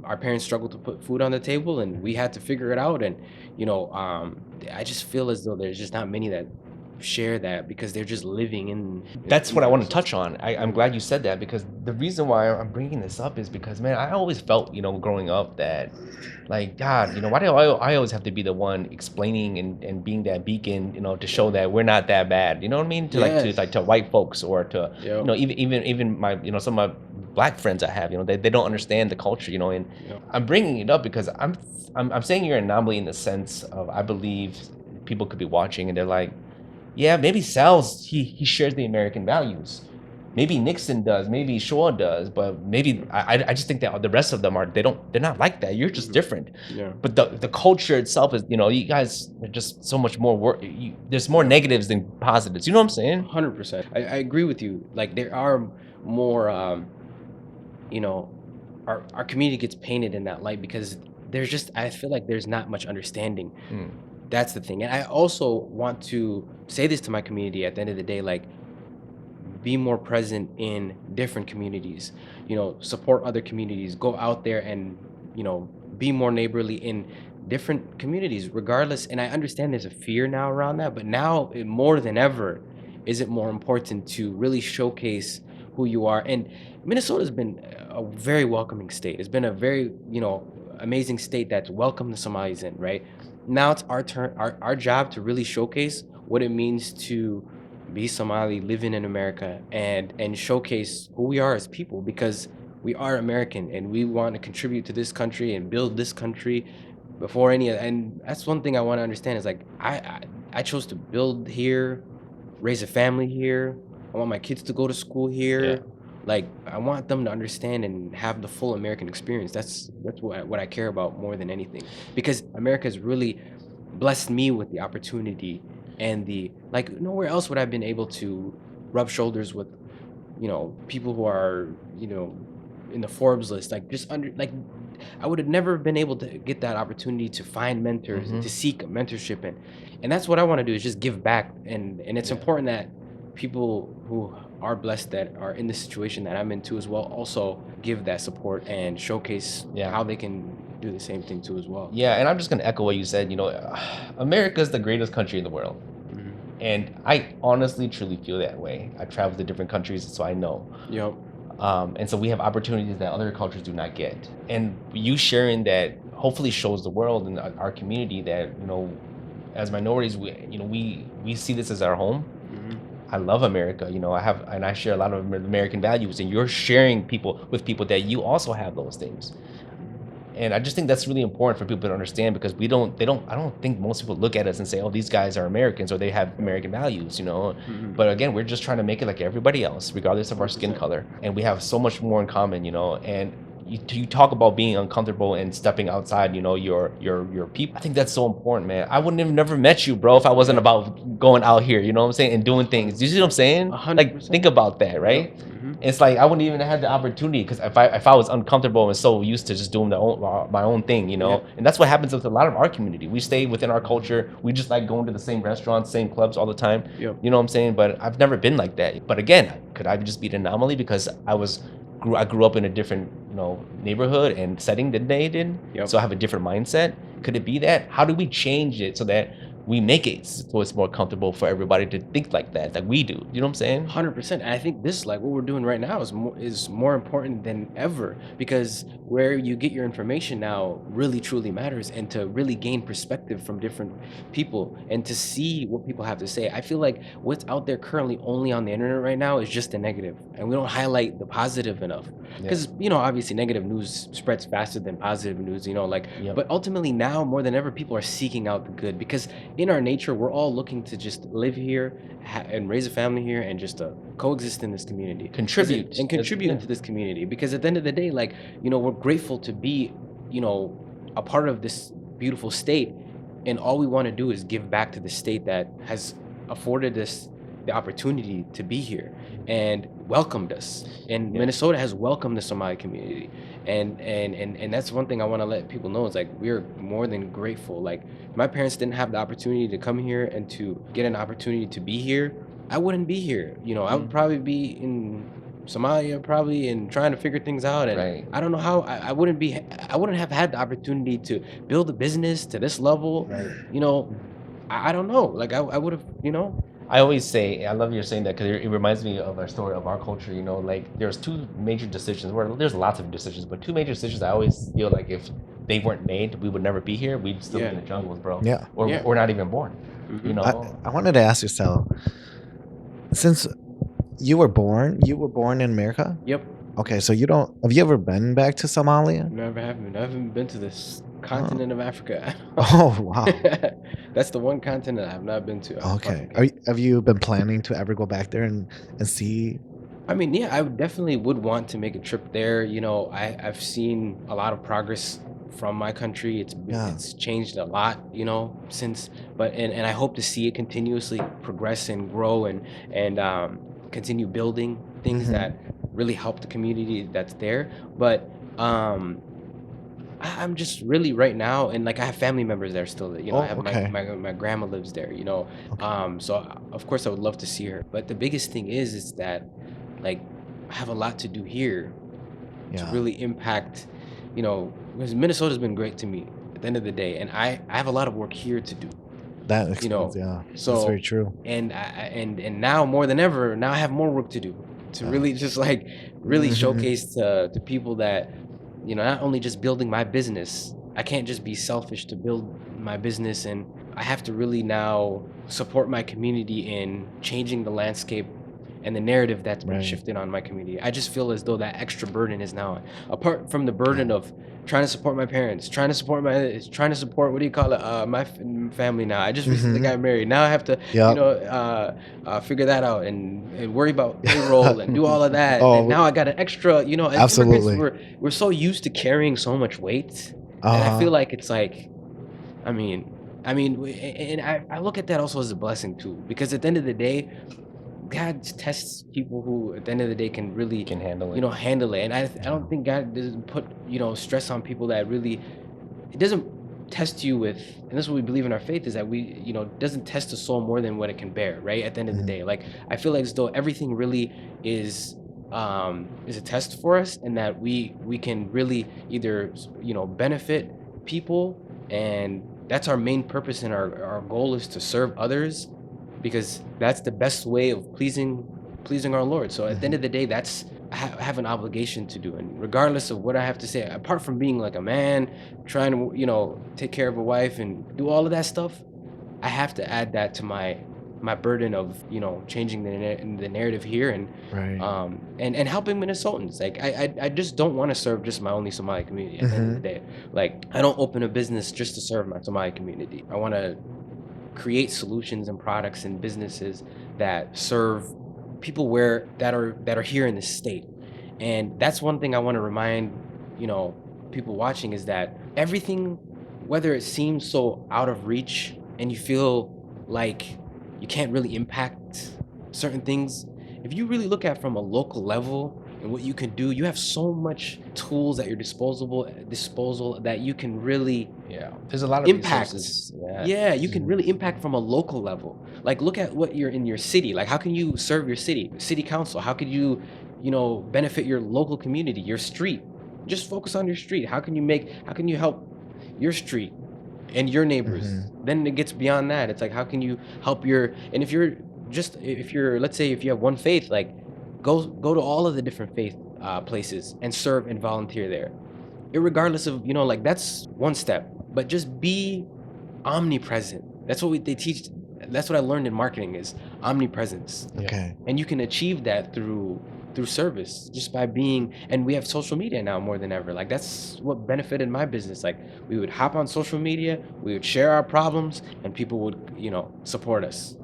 our parents struggled to put food on the table, and we had to figure it out. And, you know, I just feel as though there's just not many that share that, because they're just living in. That's what I want to touch on. I'm glad you said that, because the reason why I'm bringing this up is because, man, I always felt, you know, growing up that, like, God, you know, why do I always have to be the one explaining and being that beacon, you know, to show that we're not that bad, you know what I mean? To white folks, or to, you know, even my, you know, some of my black friends I have, you know, they don't understand the culture, you know, and I'm bringing it up because I'm saying you're an anomaly in the sense of, I believe people could be watching and they're like, yeah, maybe Sal's, he shares the American values. Maybe Nixon does, maybe Shaw does, but maybe I just think that the rest of them they're not like that. You're just different. But the culture itself is, you know, you guys are just so much more work. There's more negatives than positives. You know what I'm saying? 100%. I agree with you. Like, there are more, you know, our community gets painted in that light because I feel like there's not much understanding. That's the thing. And I also want to say this to my community at the end of the day, like, be more present in different communities, support other communities, go out there and, be more neighborly in different communities, regardless. And I understand there's a fear now around that, but now more than ever, is it more important to really showcase who you are. And Minnesota's been a very welcoming state. It's been a very, amazing state that's welcomed the Somalis in, right? Now it's our turn, our job to really showcase what it means to be Somali living in America, and showcase who we are as people, because we are American and we want to contribute to this country and build this country before any. And that's one thing I want to understand is like I chose to build here, raise a family here. I want my kids to go to school here. Yeah. Like I want them to understand and have the full American experience. That's what I care about more than anything, because America's really blessed me with the opportunity and the, like, nowhere else would I have been able to rub shoulders with, people who are, in the Forbes list, like just under, like I would have never been able to get that opportunity to find mentors and to seek mentorship. And that's what I want to do, is just give back. And it's important that people who are blessed, that are in the situation that I'm in too as well, also give that support and showcase how they can do the same thing too as well. Yeah, and I'm just gonna echo what you said. America is the greatest country in the world, and I honestly, truly feel that way. I travel to different countries, so I know. Yep. And so we have opportunities that other cultures do not get. And you sharing that hopefully shows the world and our community that, as minorities, we see this as our home. I love America. I share a lot of American values, and you're sharing with people that you also have those things. And I just think that's really important for people to understand, because I don't think most people look at us and say, oh, these guys are Americans or they have American values, But again, we're just trying to make it like everybody else, regardless of our skin color. And we have so much more in common, and you talk about being uncomfortable and stepping outside, your people. I think that's so important, man. I wouldn't have never met you, bro, if I wasn't about going out here, you know what I'm saying, and doing things. You see what I'm saying? 100%. Like, think about that, right? It's like I wouldn't even have had the opportunity, because if I was uncomfortable and so used to just doing my own thing, and that's what happens with a lot of our community. We stay within our culture. We just like going to the same restaurants, same clubs all the time. Yep. You know what I'm saying? But I've never been like that. But again, could I just be an anomaly because I grew up in a different neighborhood and setting than they did? Yep. So I have a different mindset. Could it be that? How do we change it so that we make it so it's more comfortable for everybody to think like that, like we do? You know what I'm saying? 100%. And I think this, like what we're doing right now, is more important than ever, because where you get your information now really truly matters, and to really gain perspective from different people and to see what people have to say. I feel like what's out there currently only on the internet right now is just the negative, and we don't highlight the positive enough, because obviously negative news spreads faster than positive news, but ultimately now more than ever people are seeking out the good, because in our nature we're all looking to just live here and raise a family here and just coexist in this community, contribute into this community, because at the end of the day, like, we're grateful to be a part of this beautiful state, and all we want to do is give back to the state that has afforded us the opportunity to be here and welcomed us. And Minnesota has welcomed the Somali community, and that's one thing I want to let people know, is like we're more than grateful. Like, if my parents didn't have the opportunity to come here and to get an opportunity to be here, I wouldn't be here. I would probably be in Somalia, probably, and trying to figure things out. And I don't know how I wouldn't have had the opportunity to build a business to this level. I don't know. Like I would have, I always say, I love you're saying that, because it reminds me of our story of our culture. Like there's two major decisions, where there's lots of decisions, but two major decisions I always feel like if they weren't made, we would never be here. We'd still be in the jungles, bro. Yeah. Or we're not even born. I wanted to ask you, Sal, since you were born in America? Yep. Okay, so have you ever been back to Somalia? Never have been. I haven't been to this continent of Africa. Oh, wow. That's the one continent I have not been to. Okay. Have you been planning to ever go back there and see? I mean, yeah, I definitely would want to make a trip there. I've seen a lot of progress from my country. It's changed a lot, since, and I hope to see it continuously progress and grow and continue building things that really help the community that's there. But I I'm just really right now, and like I have family members there still. You know, I Oh, have okay. my grandma lives there. You know, Okay. so of course I would love to see her. But the biggest thing is that like I have a lot to do here to Yeah. really impact. You know, because Minnesota's been great to me at the end of the day, and I have a lot of work here to do. That You explains, know, yeah. That's very so true. and now more than ever, now I have more work to do to Yeah. really just like really Mhm. showcase to people that, you know, not only just building my business, I can't just be selfish to build my business, and I have to really now support my community in changing the landscape and the narrative that's been Right. shifted on my community. I just feel as though that extra burden is now, apart from the Yeah. burden of trying to support my parents, trying to support, what do you call it, family now. I just recently Mhm. got married. Now I have to, you Yep. know, figure that out and worry about payroll and do all of that. And Oh, now I got an extra, you know, as immigrants, absolutely. we're so used to carrying so much weight that I feel Uh-huh. like it's like, I mean, and I look at that also as a blessing too, because at the end of the day, God tests people who, at the end of the day, can really, Can handle you it. know, handle it. And I Yeah. don't think God doesn't put, you know, stress on people that really, it doesn't test you with, and this is what we believe in our faith, is that we, you know, doesn't test the soul more than what it can bear, right? At the end of the Mhm. day, like I feel like as though everything really is a test for us, and that we can really either, you know, benefit people, and that's our main purpose, and our goal is to serve others, because that's the best way of pleasing our Lord. So at the end Mhm. of the day, that's I have an obligation to do, and regardless of what I have to say, apart from being like a man trying to, you know, take care of a wife and do all of that stuff, I have to add that to my burden of, you know, changing the narrative here, Right. and helping Minnesotans. Like I just don't want to serve just my only Somali community at the end of the Mhm. day. Like I don't open a business just to serve my Somali community. I want to create solutions and products and businesses that serve people where that are here in the state. And that's one thing I want to remind, you know, people watching, is that everything, whether it seems so out of reach and you feel like you can't really impact certain things, if you really look at from a local level and what you can do, you have so much tools at your disposal that you can really Yeah. There's a lot of impact. resources. Yeah. Yeah, you can Mhm. really impact from a local level. Like look at what you're in your city. Like how can you serve your city council? How could you, you know, benefit your local community, your street? Just focus on your street. How can you help your street and your neighbors? Mhm. Then it gets beyond that. It's like how can you help your, and if you're, let's say if you have one faith, like go to all of the different faith places and serve and volunteer there. Irregardless of, you know, like that's one step, but just be omnipresent. That's what they teach. That's what I learned in marketing, is omnipresence. Yeah. Okay. And you can achieve that through service, just by being, and we have social media now more than ever. Like that's what benefited my business. Like we would hop on social media, we would share our problems, and people would, you know, support us.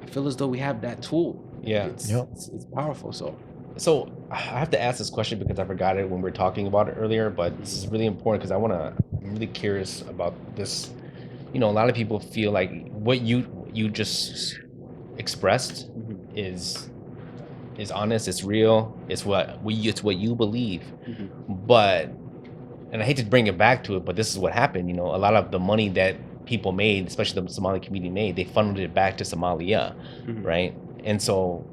I feel as though we have that tool. Yeah. Yep. It's powerful. So I have to ask this question because I forgot it when we were talking about it earlier, but this is really important because I'm really curious about this. You know, a lot of people feel like what you just expressed Mhm. is honest, it's real, it's what you believe. Mhm. But and I hate to bring it back to it, but this is what happened. You know, a lot of the money that people made, especially the Somali community made, they funneled it back to Somalia, Mhm. right? And so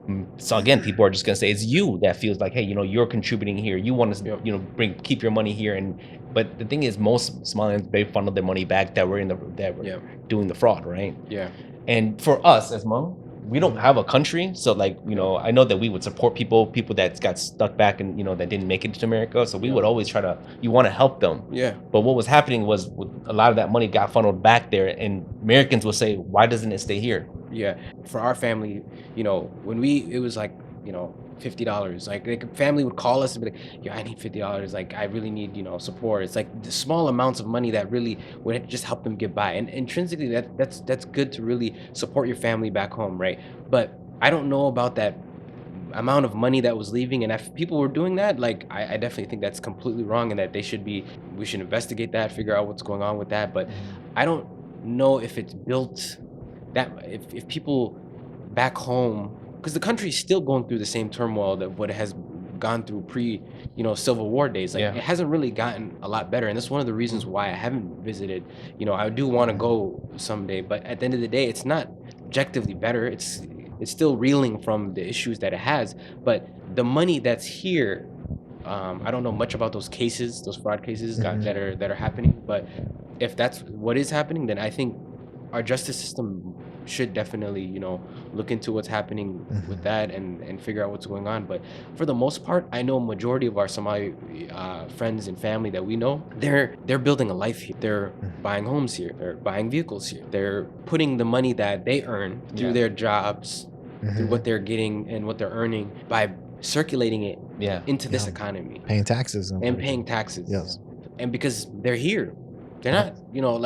again, people are just gonna say it's you that feels like, hey, you know, you're contributing here. You want to, Yep. you know, keep your money here. And but the thing is, most Somalians, they funneled their money back that were Yep. doing the fraud, right? Yeah. And for us as Hmong, we don't Mhm. have a country, so like, you know, I know that we would support people that got stuck back and, you know, that didn't make it to America. So we Yeah. would always try to, you want to help them. Yeah. But what was happening was a lot of that money got funneled back there, and Americans would say, why doesn't it stay here? Yeah. For our family, you know, it was like, you know, $50. Like family would call us and be like, yeah, I need $50. Like I really need, you know, support. It's like the small amounts of money that really would just help them get by. And intrinsically that's good to really support your family back home, right? But I don't know about that amount of money that was leaving, and if people were doing that, like I definitely think that's completely wrong, and that we should investigate that, figure out what's going on with that. But Mhm. I don't know if it's built that, if people back home, because the country is still going through the same turmoil that what it has gone through Civil War days. Like, Yeah. it hasn't really gotten a lot better, and that's one of the reasons why I haven't visited. I do want to go someday, but at the end of the day, it's not objectively better. It's still reeling from the issues that it has. But the money that's here, I don't know much about those fraud cases that are happening. But if that's what is happening, then I think our justice system should definitely, look into what's happening with that and figure out what's going on. But for the most part, I know majority of our Somali friends and family that we know, they're building a life here. They're buying homes here. They're buying vehicles here. They're putting the money that they earn through their jobs, through what they're getting and what they're earning, by circulating it into this economy. Paying taxes. And paying taxes. Yes. And because they're here. They're not,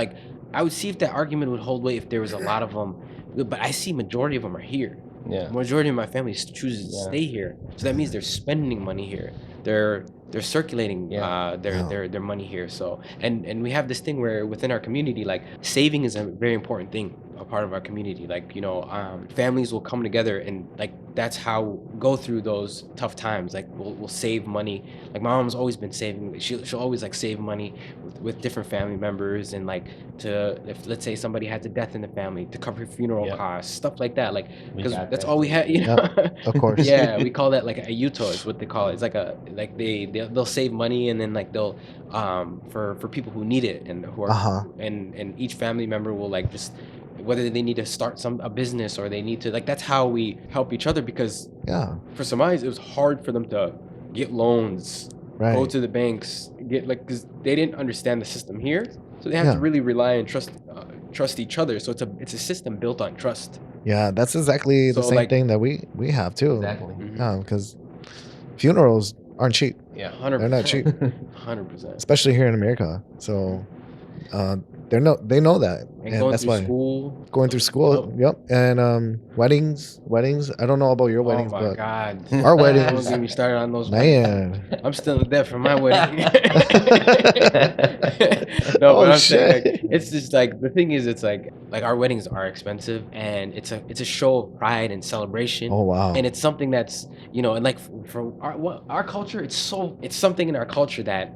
like, I would see if that argument would hold weight if there was a lot of them, but I see majority of them are here. Yeah. Majority of my family chooses to stay here, so that means they're spending money here. They're circulating their money here. So and we have this thing where within our community, like, saving is a very important thing, a part of our community. Like, families will come together and, like, that's how go through those tough times. Like, we'll save money. Like, my mom's always been saving. She'll always, like, save money with different family members, and, like, if let's say somebody has a death in the family, to cover funeral costs, stuff like that. Like, because that's all we had, Of course. Yeah, we call that like a yuto is what they call it. It's like they'll save money, and then, like, they'll for people who need it, and who are and each family member will, like, just, whether they need to start a business or they need to, like, that's how we help each other. Because for Somalis, it was hard for them to get loans, go to the banks, because they didn't understand the system here, so they have to really rely and trust each other. So it's a system built on trust. Yeah, that's exactly the same thing that we have too. Exactly. Because funerals aren't cheap. Yeah, 100%. They're not cheap. 100%. Especially here in America. So they know that, And and going that's through why school. going through school. Yep, and weddings. I don't know about your weddings, Oh my but God. our Don't weddings, get me started on those. man. I'm still in debt for my wedding. Oh, But I'm shit. saying, like, it's just, like, the thing is, it's like our weddings are expensive, and it's a show of pride and celebration. Oh wow. And it's something that's, and, like, for our culture, it's something in our culture that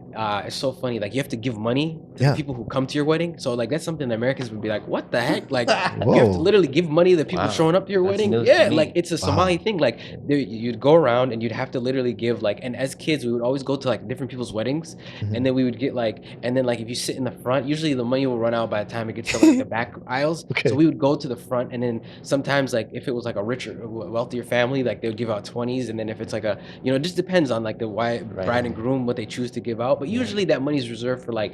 is so funny. Like, you have to give money to the people who come to your wedding. So, like, that's something that Americans would be like, what the heck? Like, you have Whoa. to literally give money to the people showing up to your That's wedding. news Yeah, to me. like, it's a Somali thing. Like, you'd go around and you'd have to literally give, like, and as kids, we would always go to, like, different people's weddings, and then we would get, like, and then, like, if you sit in the front, usually the money will run out by the time it gets to, like, the back aisles. Okay. So we would go to the front, and then sometimes, like, if it was, like, a richer, wealthier family, like, they would give out 20s, and then if it's, like, it just depends on, like, the bride and groom, what they choose to give out. But usually that money is reserved for, like,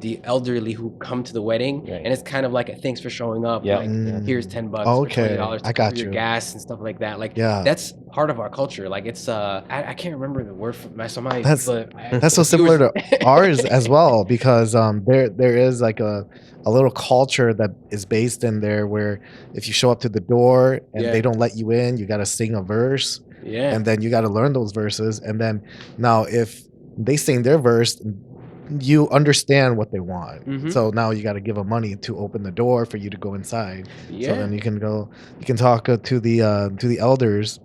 the elderly who come to the wedding, and it's kind of like a thanks for showing up. Yeah. Like, here's $10 Okay, or $20 to I cover got your you. gas and stuff like that. Like, Yeah. that's part of our culture. Like, it's I can't remember the word for my Somali. That's- but That's so similar to ours as well, because there is, like, a little culture that is based in there where if you show up to the door and they don't let you in, you got to sing a verse, and then you got to learn those verses, and then now if they sing their verse, you understand what they want. So now you got to give them money to open the door for you to go inside. So then you can talk to the elders,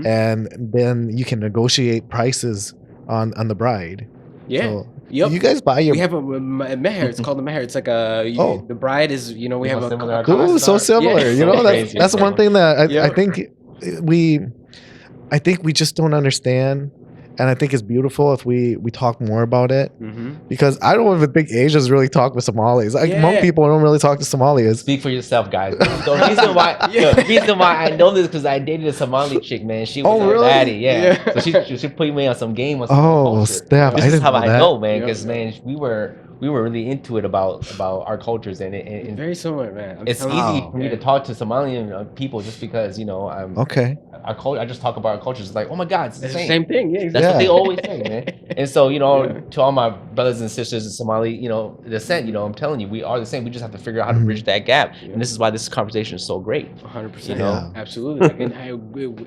and then you can negotiate prices on the bride. So you guys buy your. We have a meher. It's called a meher. It's like the bride is, we have a similar Ooh, so similar. Yeah. You know, Crazy. that's one thing that Yeah. I think we just don't understand. And I think it's beautiful if we talk more about it, because I don't even think Asians really talk with Somalis. Like, Hmong people don't really talk to Somalis. Speak for yourself, guys. The reason why I know this, because I dated a Somali chick, man. She was really? baddie, yeah. So she put me on some game. On some culture. Steph, This I is didn't how know I that. know, man. Because man, we were really into it about our cultures, and very similar, man. it's easy for me to talk to Somalian people just because I'm Okay. our culture. I just talk about our cultures. It's like, oh my God, it's the It's the same. same thing. Yeah, That's exactly. what they always say, man. And so, to all my brothers and sisters in Somali, descent, I'm telling you, we are the same. We just have to figure out how to bridge that gap. And this is why this conversation is so great. 100%. Absolutely. Like,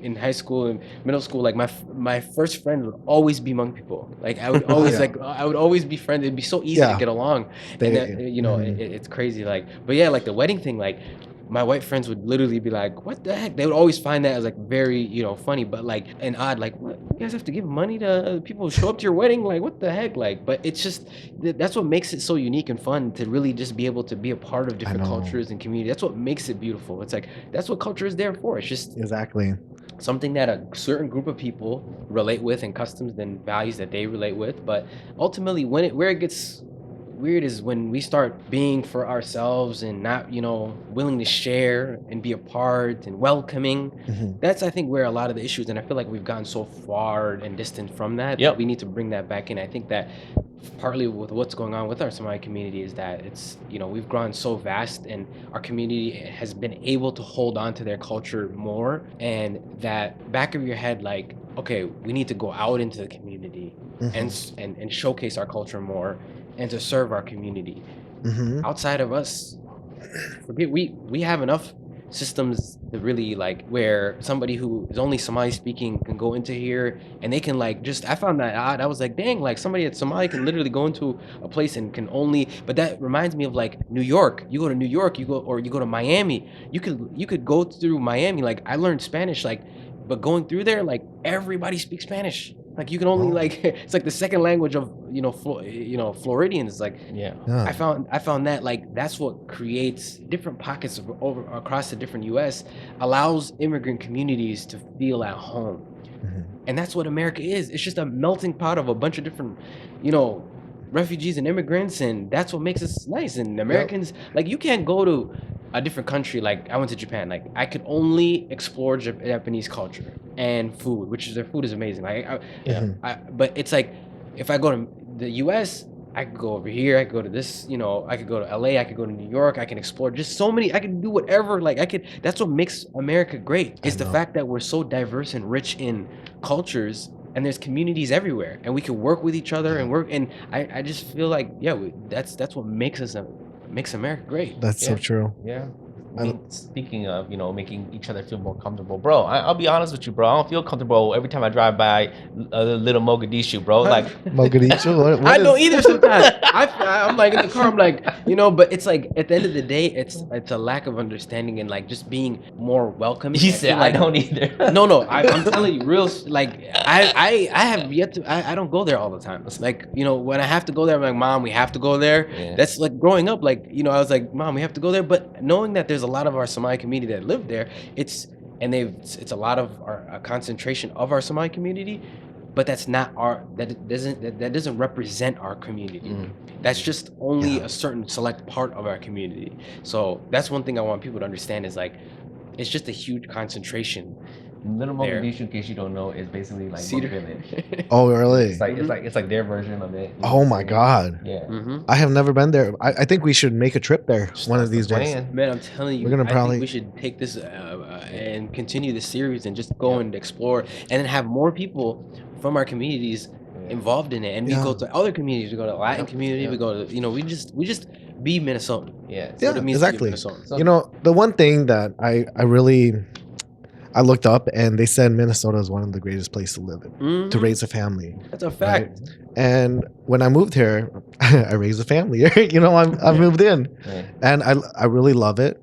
in high school and middle school, like, my first friend would always be Hmong people. Like, I would always I would always be friends. It'd be so easy to get along. And that, it's crazy. Like, but yeah, like the wedding thing, like, my white friends would literally be like, what the heck? They would always find that as like very, you know, funny, but like and odd, like, what, you guys have to give money to people who show up to your wedding? Like, what the heck? Like, but it's just that's what makes it so unique and fun, to really just be able to be a part of different know. cultures and community. That's what makes it beautiful. It's like that's what culture is there for. It's just Exactly. something that a certain group of people relate with, and customs and values that they relate with. But ultimately, where it gets weird is when we start being for ourselves and not, you know, willing to share and be a part and welcoming. Mhm. That's, I think, where a lot of the issues, and I feel like we've gotten so far and distant from that. Yep. We need to bring that back in. I think that partly with what's going on with our Somali community is that it's, you know, we've grown so vast, and our community has been able to hold on to their culture more, and that back of your head, like, okay, we need to go out into the community and showcase our culture more and to serve our community. Mhm. Outside of us, forget, we have enough systems to really, like, where somebody who is only Somali speaking can go into here and they can, like, just, I found that odd. I was like, dang, like somebody at Somali can literally go into a place and can only, but that reminds me of like New York. You go to New York, you go to Miami, you could go through Miami. Like, I learned Spanish, like, but going through there, like, everybody speaks Spanish. Like, you can only, Oh. like, it's like the second language of, you know, Floridians. Like, Yeah. Yeah. I found that, like, that's what creates different pockets of over across the different U.S. allows immigrant communities to feel at home, Mhm. and that's what America is. It's just a melting pot of a bunch of different, you know, refugees and immigrants, and that's what makes us nice. And Americans, like, you can't go to a different country. Like, I went to Japan. Like, I could only explore Japanese culture and food, which is, their food is amazing. Like, Yeah. Mhm. but it's like, if I go to the U.S., I could go over here. I could go to this, you know, I could go to LA. I could go to New York. I can explore just so many. I can do whatever. Like, I could. That's what makes America great. I Is the know. fact that we're so diverse and rich in cultures, and there's communities everywhere, and we can work with each other and work. And I just feel like, yeah, that's what makes us makes America great. That's so Yeah. true. Yeah. I I mean, speaking of, you know, making each other feel more comfortable, bro, I'll be honest with you, bro. I don't feel comfortable every time I drive by a little Mogadishu, bro. Like, Mogadishu? What I don't is- either sometimes. I'm like in the car. I'm like, you know, but it's like at the end of the day, it's a lack of understanding and like just being more welcoming. he I said, feel I like, don't either. no, I'm telling you, like, I have yet to. I don't go there all the time. It's like, you know, when I have to go there, I'm like, Mom, we have to go there. Yeah. That's like growing up. Like, you know, I was like, Mom, we have to go there. But knowing that there's a lot of our Somali community that live there, it's a lot of a concentration of our Somali community. But that's not that doesn't represent our community. That's just only a certain select part of our community. So that's one thing I want people to understand is, like, it's just a huge concentration. Little There. Mogadishu, in case you don't know, is basically like Cedar. Moog Village. Oh, really? It's like their version of it. you know Oh what I'm my saying? God. Yeah. Mm-hmm. I have never been there. I think we should make a trip there one of these That's the days. plan. Man, I'm telling you, We're gonna I probably- think we should take this and continue the series and just go and explore, and then have more people from our communities involved in it. And we Yeah. go to other communities. We go to Latin community. Yep. We go to, you know, we just be Minnesotan. Yeah. That's what Yeah, it means to be exactly. Minnesotan. So- You know, the one thing that I looked up, and they said Minnesota is one of the greatest places to live in, to Mhm. raise a family. That's a fact. And when I moved here, I raised a family. You know, I moved in, Yeah. and I really love it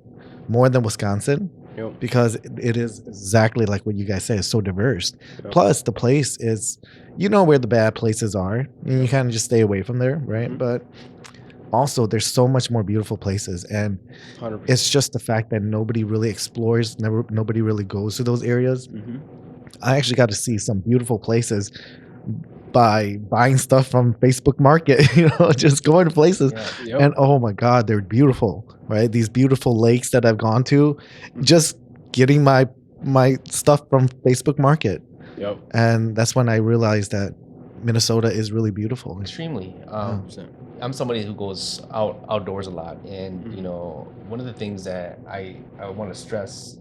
more than Wisconsin Yep. because it is exactly like what you guys say. It's so diverse. Yep. Plus, the place is, you know, where the bad places are, and you kind of just stay away from there, right? Mhm. But also, there's so much more beautiful places, and 100%. it's just the fact that nobody really explores, nobody really goes to those areas. Mhm. I actually got to see some beautiful places by buying stuff from Facebook Market, you know, just going to places. Yeah. Yep. And oh my God, they're beautiful, right? These beautiful lakes that I've gone to, just getting my stuff from Facebook Market. Yep. And that's when I realized that Minnesota is really beautiful. Extremely. 100%. I'm somebody who goes outdoors a lot, and Mhm. you know, one of the things that I want to stress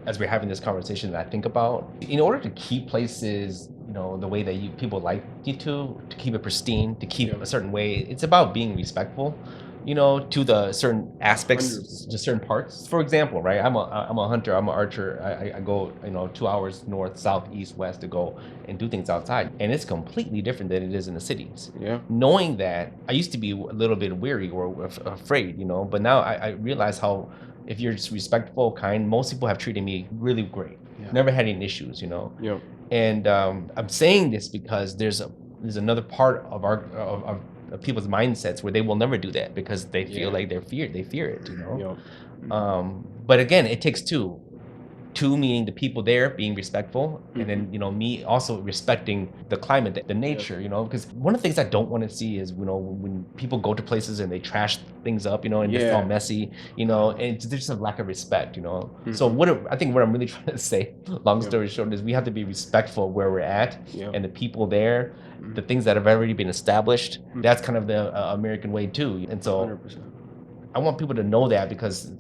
as we're having this conversation that I think about, in order to keep places, you know, the way that people like you to keep it pristine, to keep Yeah. a certain way, it's about being respectful, you know, to the certain aspects, 100%. just certain parts. For example, right? I'm a hunter. I'm an archer. I go, you know, 2 hours north, south, east, west to go and do things outside, and it's completely different than it is in the cities. Yeah. Knowing that, I used to be a little bit weary or afraid, you know, but now I realize how if you're just respectful, kind, most people have treated me really great. Yeah. Never had any issues, you know. Yeah. And I'm saying this because there's another part of of people's mindsets where they will never do that because they feel like they fear it, you know. Yeah. But again, it takes two. Two meaning the people there being respectful, and then me also respecting the climate, the nature, you know, because one of the things I don't want to see is, you know, when people go to places and they trash things up, you know, and it's all messy, you know, and there's just a lack of respect, you know. So I think what I'm really trying to say, long story short, is we have to be respectful where we're at and the people there, the things that have already been established. That's kind of the American way too, and so 100%. I want people to know that because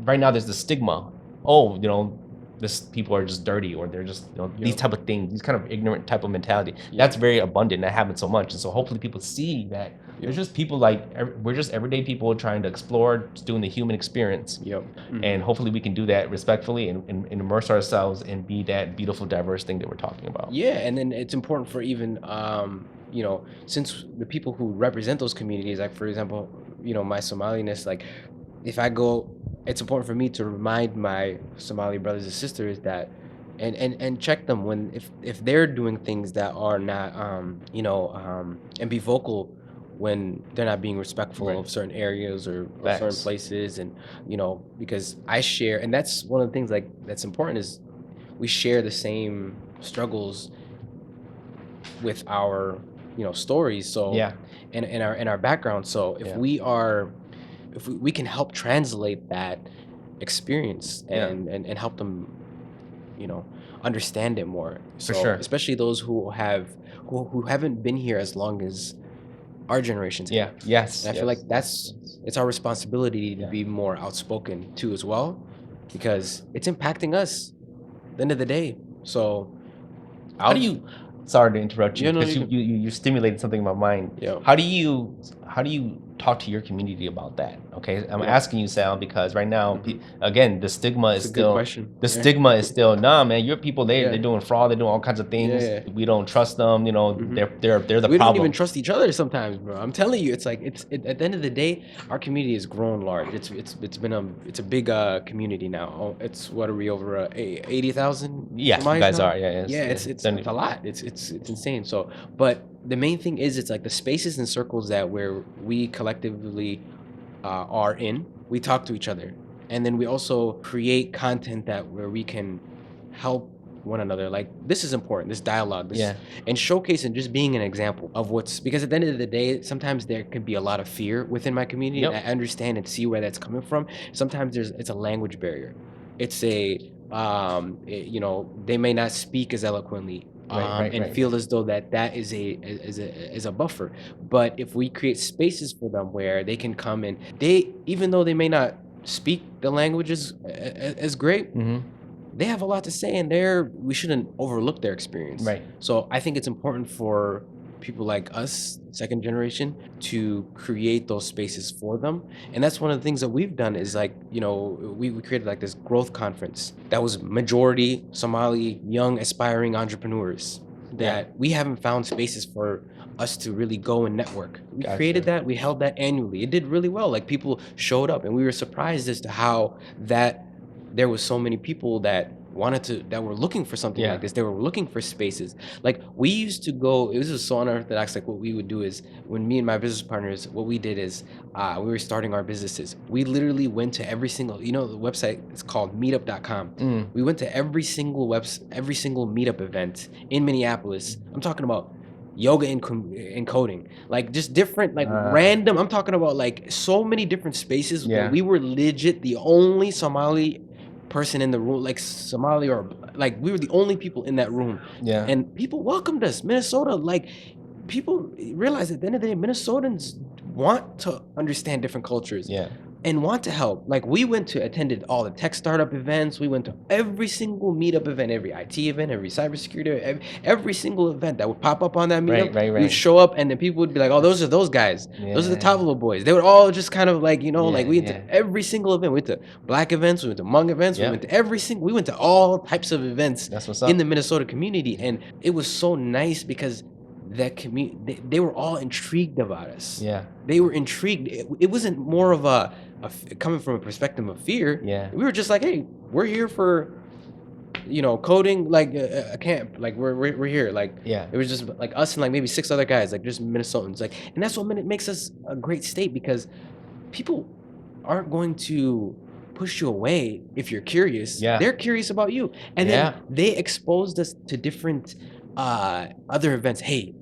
right now there's the stigma. Oh, you know, people are just dirty, or they're just, you know, these type of things, these kind of ignorant type of mentality. That's very abundant. That happens so much, and so hopefully people see that there's just people we're just everyday people trying to explore, just doing the human experience. And hopefully we can do that respectfully and immerse ourselves and be that beautiful, diverse thing that we're talking about. Yeah, and then it's important for even you know, since the people who represent those communities, like for example, you know, my Somaliness, like if I go, it's important for me to remind my Somali brothers and sisters that, and check them when if they're doing things that are not you know, and be vocal when they're not being respectful of certain areas or certain places, and you know, because I share, and that's one of the things like that's important is we share the same struggles with our, you know, stories, so in our background, so if we can help translate that experience and help them, you know, understand it more. So For sure. especially those who haven't been here as long as our generations have. Yes. And I feel like it's our responsibility to be more outspoken too as well, because it's impacting us at the end of the day. So how do you, sorry to interrupt you, Yeah, no, because you you stimulated something in my mind. How do you talk to your community about that? Okay, I'm asking you, Sal, because right now, again, the stigma is It's a good still question. stigma is still, nah, man, your people, they're doing fraud, they're doing all kinds of things. We don't trust them, you know. They're the We don't problem. even trust each other sometimes, bro. I'm telling you, it's like at the end of the day, our community has grown large. It's a big community now. Oh, it's what are we over 80,000? Yes, you guys are. It's a lot. It's insane. So, but the main thing is, it's like the spaces and circles that where we collectively are in. We talk to each other, and then we also create content that where we can help one another. Like this is important. This dialogue. And showcasing, just being an example of what's, because at the end of the day, sometimes there can be a lot of fear within my community. And I understand and see where that's coming from. Sometimes it's a language barrier. It's a you know, they may not speak as eloquently. And feel as though that is a buffer. But if we create spaces for them where they can come and even though they may not speak the languages as great, they have a lot to say, and we shouldn't overlook their experience. So I think it's important for people like us, second generation, to create those spaces for them. And that's one of the things that we've done is, like, you know, we created like this growth conference that was majority Somali young aspiring entrepreneurs that we haven't found spaces for us to really go and network. We created that, we held that annually. It did really well. Like people showed up, and we were surprised as to how that there was so many people that that were looking for something like this. They were looking for spaces. Like we used to go, it was just so unorthodox. Like what we would do is, when me and my business partners, what we did is we were starting our businesses. We literally went to every single, you know, the website is called meetup.com. We went to every single meetup event in Minneapolis. I'm talking about yoga and coding, like just different, like random. I'm talking about like so many different spaces. We were legit the only Somali person in the room, like Somali, or like we were the only people in that room. And people welcomed us. Minnesota, like people realize at the end of the day, Minnesotans want to understand different cultures. And want to help. Like we attended all the tech startup events. We went to every single meetup event, every IT event, every cybersecurity, every single event that would pop up on that meetup. We would show up, and then people would be like, "Oh, those are those guys. Those are the top level boys." They would all just kind of like, you know, like we went to every single event. We went to Black events. We went to Hmong events. We went to we went to all types of events in the Minnesota community, and it was so nice because that community, they were all intrigued about us. They were intrigued. It wasn't more of a coming from a perspective of fear. Yeah. We were just like, hey, we're here for, coding, like a camp, like we're here, like Yeah. it was just like us and like maybe 6 other guys, like just Minnesotans, like, and that's what makes us a great state, because people aren't going to push you away if you're curious. Yeah. They're curious about you, and Yeah. then they exposed us to different other events. Hey,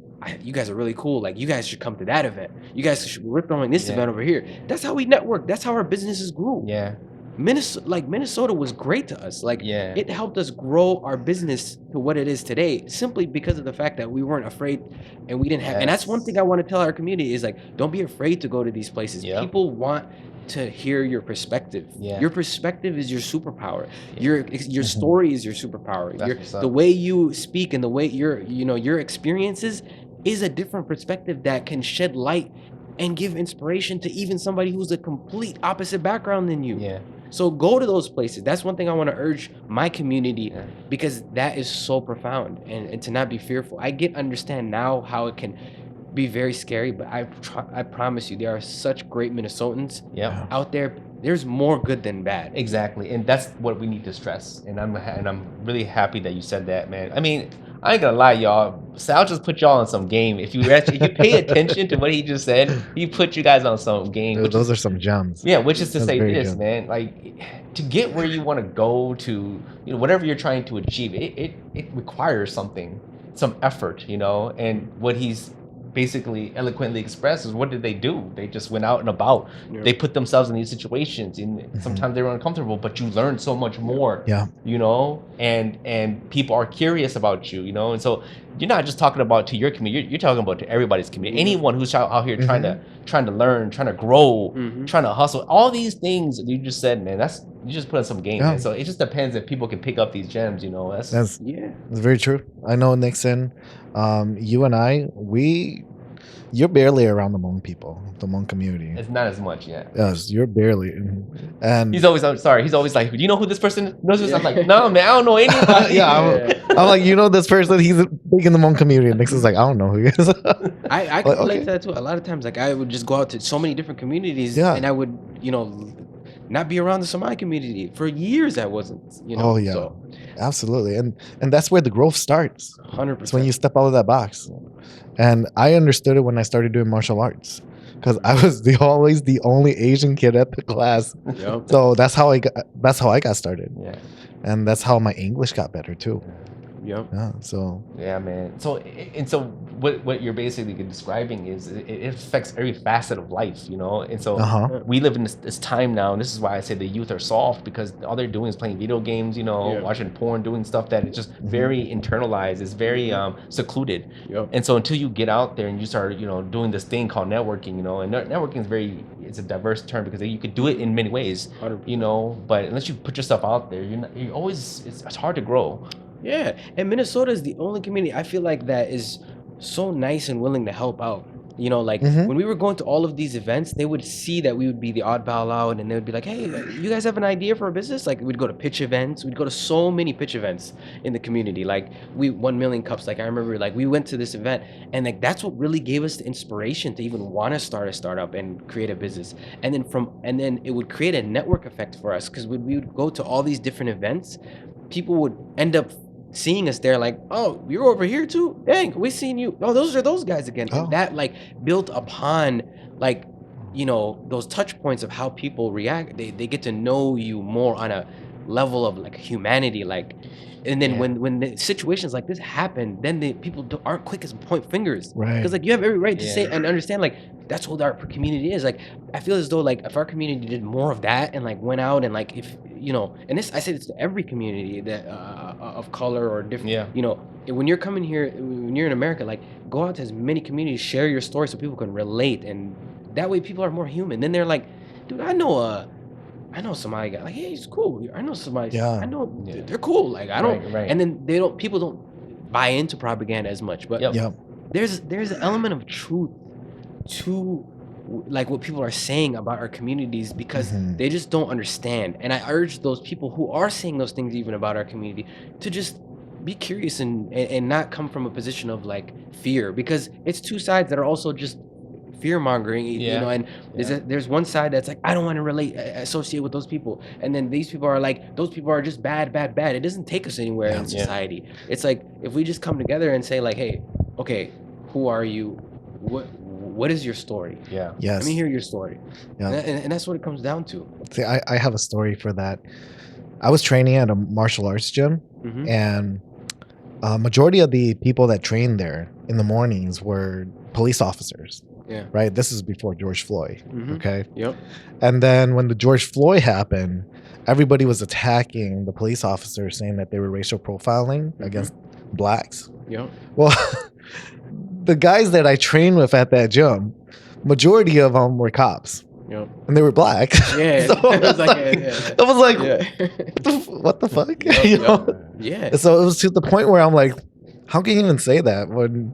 you guys are really cool. Like, you guys should come to that event. You guys should, we're throwing this Yeah. event over here. That's how we network. That's how our businesses grew. Yeah. Minnesota was great to us. Like, Yeah. it helped us grow our business to what it is today, simply because of the fact that we weren't afraid, and we didn't have. And that's one thing I want to tell our community is, like, don't be afraid to go to these places. Yep. People want to hear your perspective. Yeah. Your perspective is your superpower. Your story is your superpower. That's what's up. The way you speak and the way your experiences is a different perspective that can shed light and give inspiration to even somebody who's a complete opposite background than you. Yeah. So go to those places. That's one thing I want to urge my community, because that is so profound, and to not be fearful. I understand now how it can be very scary, but I promise you, there are such great Minnesotans out there. There's more good than bad. Exactly, and that's what we need to stress. And I'm really happy that you said that, man. I mean, I ain't gonna lie, y'all. Sal just put y'all on some game. If you pay attention to what he just said, he put you guys on some game. Dude, those are some gems. Yeah, which is to That's say very this, good. man. Like, to get where you want to go, to whatever you're trying to achieve, it requires something, some effort, And what he's basically eloquently expressed is, what did they do? They just went out and about. Yeah. They put themselves in these situations, and sometimes they were uncomfortable, but you learn so much more. Yeah. And people are curious about you, and so you're not just talking about to your community, you're talking about to everybody's community. Anyone who's out here trying to learn, trying to grow, trying to hustle, all these things that you just said, man, you just put in some game. Man. So it just depends if people can pick up these gems, That's very true. I know, Nixon, you and I, you're barely around the Hmong people, the Hmong community. It's not as much yet. Yes, you're barely. And he's always He's always like, do you know who this person knows? Yeah. I'm like, no, man, I don't know anybody. I'm like, this person, he's big in the Hmong community. And Nixon's like, I don't know who he is. I can relate to that too. A lot of times, like, I would just go out to so many different communities, and I would, not be around the Somali community for years. I wasn't, Oh yeah, so. Absolutely, and that's where the growth starts. 100%. It's when you step out of that box. And I understood it when I started doing martial arts, because I was always the only Asian kid at the class. Yep. So that's how I got started. Yeah. And that's how my English got better too. Yep. Yeah. So. Yeah, man. So what you're basically describing is it affects every facet of life, And so we live in this time now, and this is why I say the youth are soft, because all they're doing is playing video games, watching porn, doing stuff that is just very internalized. It's very secluded. Yep. And so until you get out there and you start, doing this thing called networking, and networking is it's a diverse term, because you could do it in many ways, 100%. But unless you put yourself out there, it's hard to grow. Yeah, and Minnesota is the only community I feel like that is so nice and willing to help out. When we were going to all of these events, they would see that we would be the oddball out, and they would be like, hey, you guys have an idea for a business? Like, we'd go to pitch events. We'd go to so many pitch events in the community. Like, 1 million cups. Like, I remember, like, we went to this event, and like, that's what really gave us the inspiration to even want to start a startup and create a business. And then it would create a network effect for us, because when we would go to all these different events, people would end up seeing us there, like, oh, you're over here too? Dang, we seen you. Oh, those are those guys again. And that, like, built upon, like, those touch points of how people react. They get to know you more on a level of, like, humanity, like. And then when the situations like this happen, then the people aren't quick as point fingers, right? Because, like, you have every right to say and understand, like, that's what our community is. Like, I feel as though, like, if our community did more of that and, like, went out and, like, if and this, I say this to every community that of color or different, when you're coming here, when you're in America, like, go out to as many communities, share your story so people can relate, and that way people are more human. Then they're like, dude, I know Somali guy. Like, hey, he's cool. I know somebody. Yeah. I know they're cool. Like, I don't. Right. And then people don't buy into propaganda as much. But there's an element of truth to, like, what people are saying about our communities, because they just don't understand. And I urge those people who are saying those things even about our community to just be curious and not come from a position of, like, fear, because it's two sides that are also just fear mongering, you Yeah. know, and there's one side that's like, I don't want to associate with those people, and then these people are like, those people are just bad. It doesn't take us anywhere in society. It's like, if we just come together and say like, hey, okay, who are you? What is your story? Yeah. Yes. Let me hear your story. Yeah. And that's what it comes down to. See, I have a story for that. I was training at a martial arts gym, Mhm. and majority of the people that trained there in the mornings were police officers. Yeah. Right. This is before George Floyd. Mhm. Okay. Yep. And then when the George Floyd happened, everybody was attacking the police officers, saying that they were racial profiling against blacks. Yep. Well, the guys that I trained with at that gym, majority of them were cops. Yep. And they were black. Yeah. So It was like, it was like, yeah. what the fuck? Yep, You yep. know? Yeah. So it was to the point where I'm like, how can you even say that when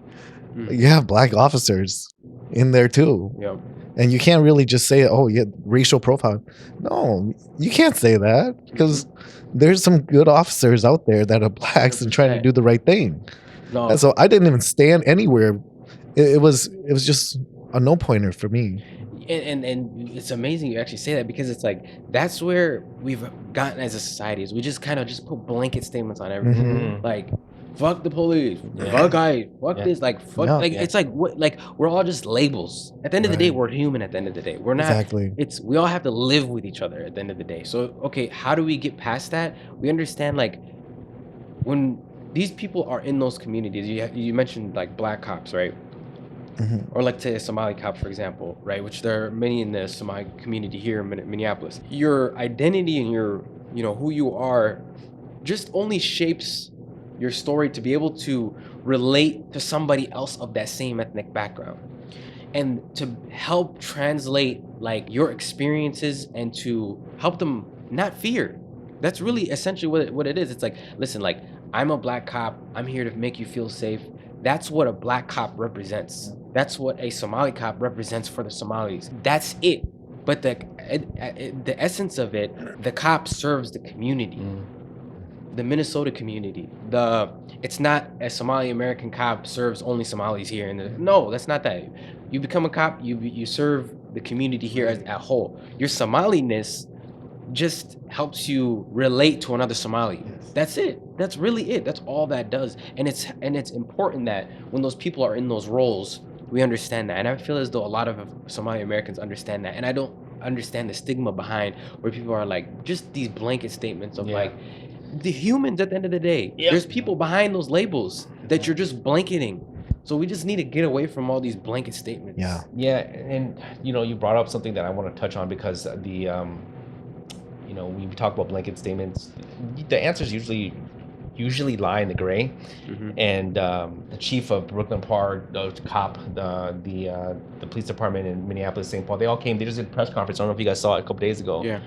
you have black officers in there too? Yep. And you can't really just say, oh, yeah, racial profile. No, you can't say that, because there's some good officers out there that are blacks and trying to do the right thing. No. And so I didn't even stand anywhere. It was just a no pointer for me. And it's amazing you actually say that, because it's like, that's where we've gotten as a society, is we just kind of just put blanket statements on everything. Mhm. Like, fuck the police, Yeah. fuck I, fuck Yeah. this, like, fuck, Yeah. like, it's like, what, like, we're all just labels. At the end of the day, Right. we're human. At the end of the day, we're not. Exactly. We all have to live with each other at the end of the day. So, okay, how do we get past that? We understand, like, when these people are in those communities, you mentioned like black cops, right? Mhm. Or like say a Somali cop, for example, right? Which there are many in the Somali community here in Minneapolis. Your identity and your, you know, who you are, just only shapes your story to be able to relate to somebody else of that same ethnic background, and to help translate like your experiences, and to help them not fear. That's really essentially what it is. It's like, listen, like, I'm a black cop. I'm here to make you feel safe. That's what a black cop represents. That's what a Somali cop represents for the Somalis. That's it. But the essence of it, the cop serves the community, the Minnesota community. It's not a Somali American cop serves only Somalis here. No, that's not that. You become a cop, you serve the community here as a whole. Your Somaliness just helps you relate to another Somali. That's it. That's really it. That's all that does. And it's important that when those people are in those roles, we understand that. And I feel as though a lot of Somali Americans understand that. And I don't understand the stigma behind where people are like, just these blanket statements of like, the humans at the end of the day. Yep. There's people behind those labels that you're just blanketing. So we just need to get away from all these blanket statements. Yeah. Yeah, and you know, you brought up something that I want to touch on, because you know, when we talk about blanket statements, the answers usually lie in the gray. Mhm. And the chief of Brooklyn Park, the cop, the police department in Minneapolis, St. Paul, they all came. They just did a press conference. I don't know if you guys saw it a couple days ago. Yeah.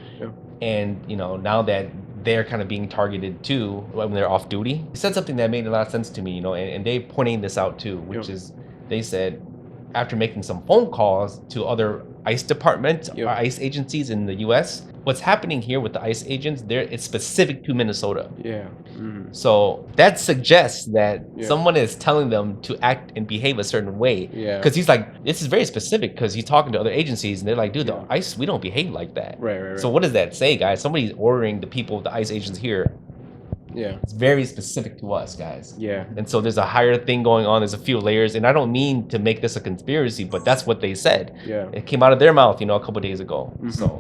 And you know, now that they're kind of being targeted too when they're off duty, they said something that made a lot of sense to me. You know, and they pointing this out too, which is, they said, after making some phone calls to other ICE departments or ICE agencies in the U.S., what's happening here with the ICE agents, it's specific to Minnesota. Yeah. So that suggests that someone is telling them to act and behave a certain way. Yeah. Because he's like, this is very specific, because he's talking to other agencies and they're like, dude, the ICE, we don't behave like that. Right. So what does that say, guys? Somebody's ordering the people, the ICE agents here. Yeah. It's very specific to us, guys. Yeah. And so there's a higher thing going on. There's a few layers. And I don't mean to make this a conspiracy, but that's what they said. Yeah. It came out of their mouth, you know, a couple days ago. So.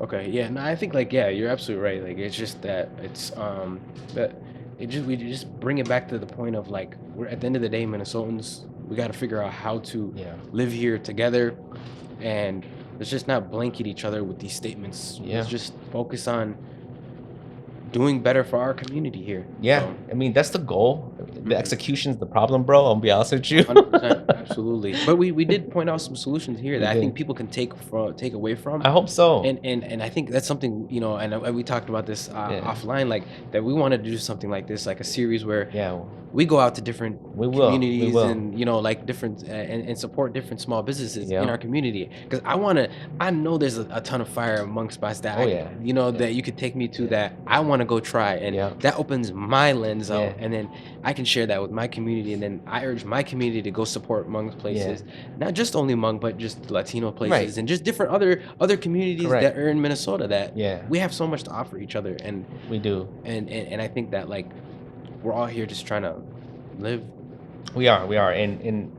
Okay. Yeah. No, I think like, yeah, you're absolutely right. Like, it's just that it's that we just bring it back to the point of like, we're at the end of the day, Minnesotans, we got to figure out how to live here together, and let's just not blanket each other with these statements. Let's just focus on doing better for our community here. Yeah, So, I mean, that's the goal. The execution's the problem, bro. I'll be honest with you. 100%, absolutely. But we did point out some solutions here that I did. think people can take away from. I hope so. And I think that's something, you know, and we talked about this offline, like that we wanted to do something like this, like a series where we go out to different communities and, you know, like different and support different small businesses in our community. Because I know there's a ton of fire amongst us that that you could take me to that I want to go try, and that opens my lens out, and then I can share that with my community, and then I urge my community to go support Hmong's places, not just only Hmong, but just Latino places and just different other communities that are in Minnesota that we have so much to offer each other, and we do. And I think that like we're all here just trying to live. We are, and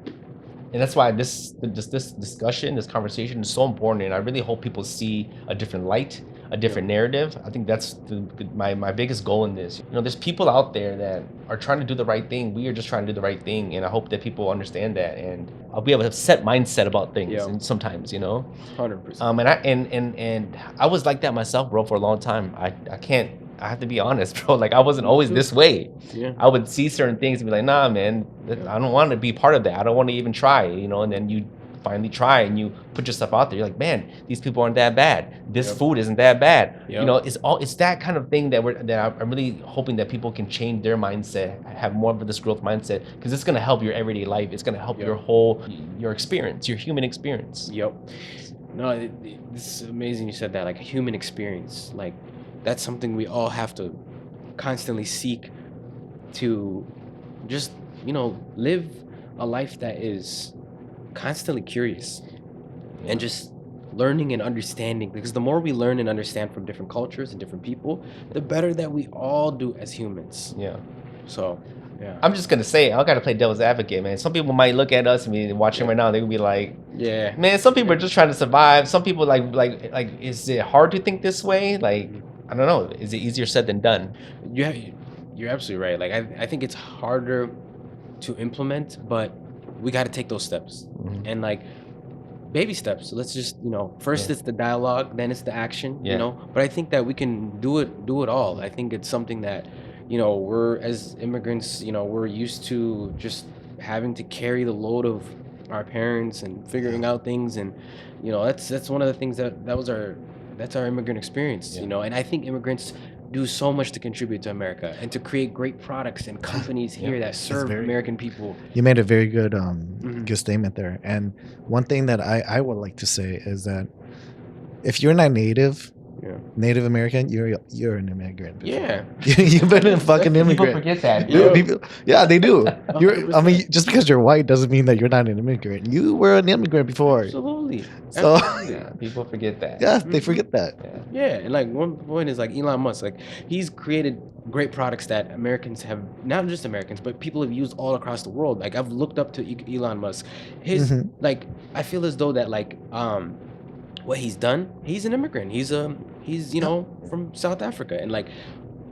that's why this discussion, this conversation is so important, and I really hope people see a different light, a different narrative. I think that's my biggest goal in this. You know, there's people out there that are trying to do the right thing. We are just trying to do the right thing, and I hope that people understand that, and I'll be able to have set mindset about things. And sometimes, you know, 100%. And I was like that myself, bro, for a long time. I have to be honest, bro. Like, I wasn't always this way. I would see certain things and be like, nah, man, I don't want to be part of that. I don't want to even try, you know. And then you finally try and you put yourself out there. You're like, man, these people aren't that bad. This food isn't that bad. You know, it's that kind of thing that I'm really hoping that people can change their mindset, have more of this growth mindset, because it's gonna help your everyday life. It's gonna help your experience, your human experience. No, this is amazing you said that, like, human experience. Like, that's something we all have to constantly seek to just, you know, live a life that is constantly curious and just learning and understanding, because the more we learn and understand from different cultures and different people, the better that we all do as humans. So I'm just gonna say, I gotta play devil's advocate, man. Some people might look at us, I mean, watching right now, they would be like, man, some people are just trying to survive. Some people like is it hard to think this way? Like, I don't know, is it easier said than done? You're absolutely right. Like, I think it's harder to implement, but we got to take those steps, and like baby steps. So let's just, you know, first it's the dialogue, then it's the action, you know. But I think that we can do it all. I think it's something that, you know, we're, as immigrants, you know, we're used to just having to carry the load of our parents and figuring out things, and you know, that's one of the things that's our immigrant experience, you know. And I think immigrants do so much to contribute to America and to create great products and companies here that serve American people. You made a very good good statement there. And one thing that I would like to say is that if you're not Native American, you're an immigrant. You've been a fucking immigrant. People forget that. They do. I mean, just because you're white doesn't mean that you're not an immigrant. You were an immigrant before. Absolutely. So people forget that. They forget that. And like one point is like Elon Musk, like he's created great products that Americans have, not just Americans, but people have used all across the world. Like, I've looked up to Elon Musk. His like, I feel as though that like what he's done, he's an immigrant. He's you know, from South Africa, and like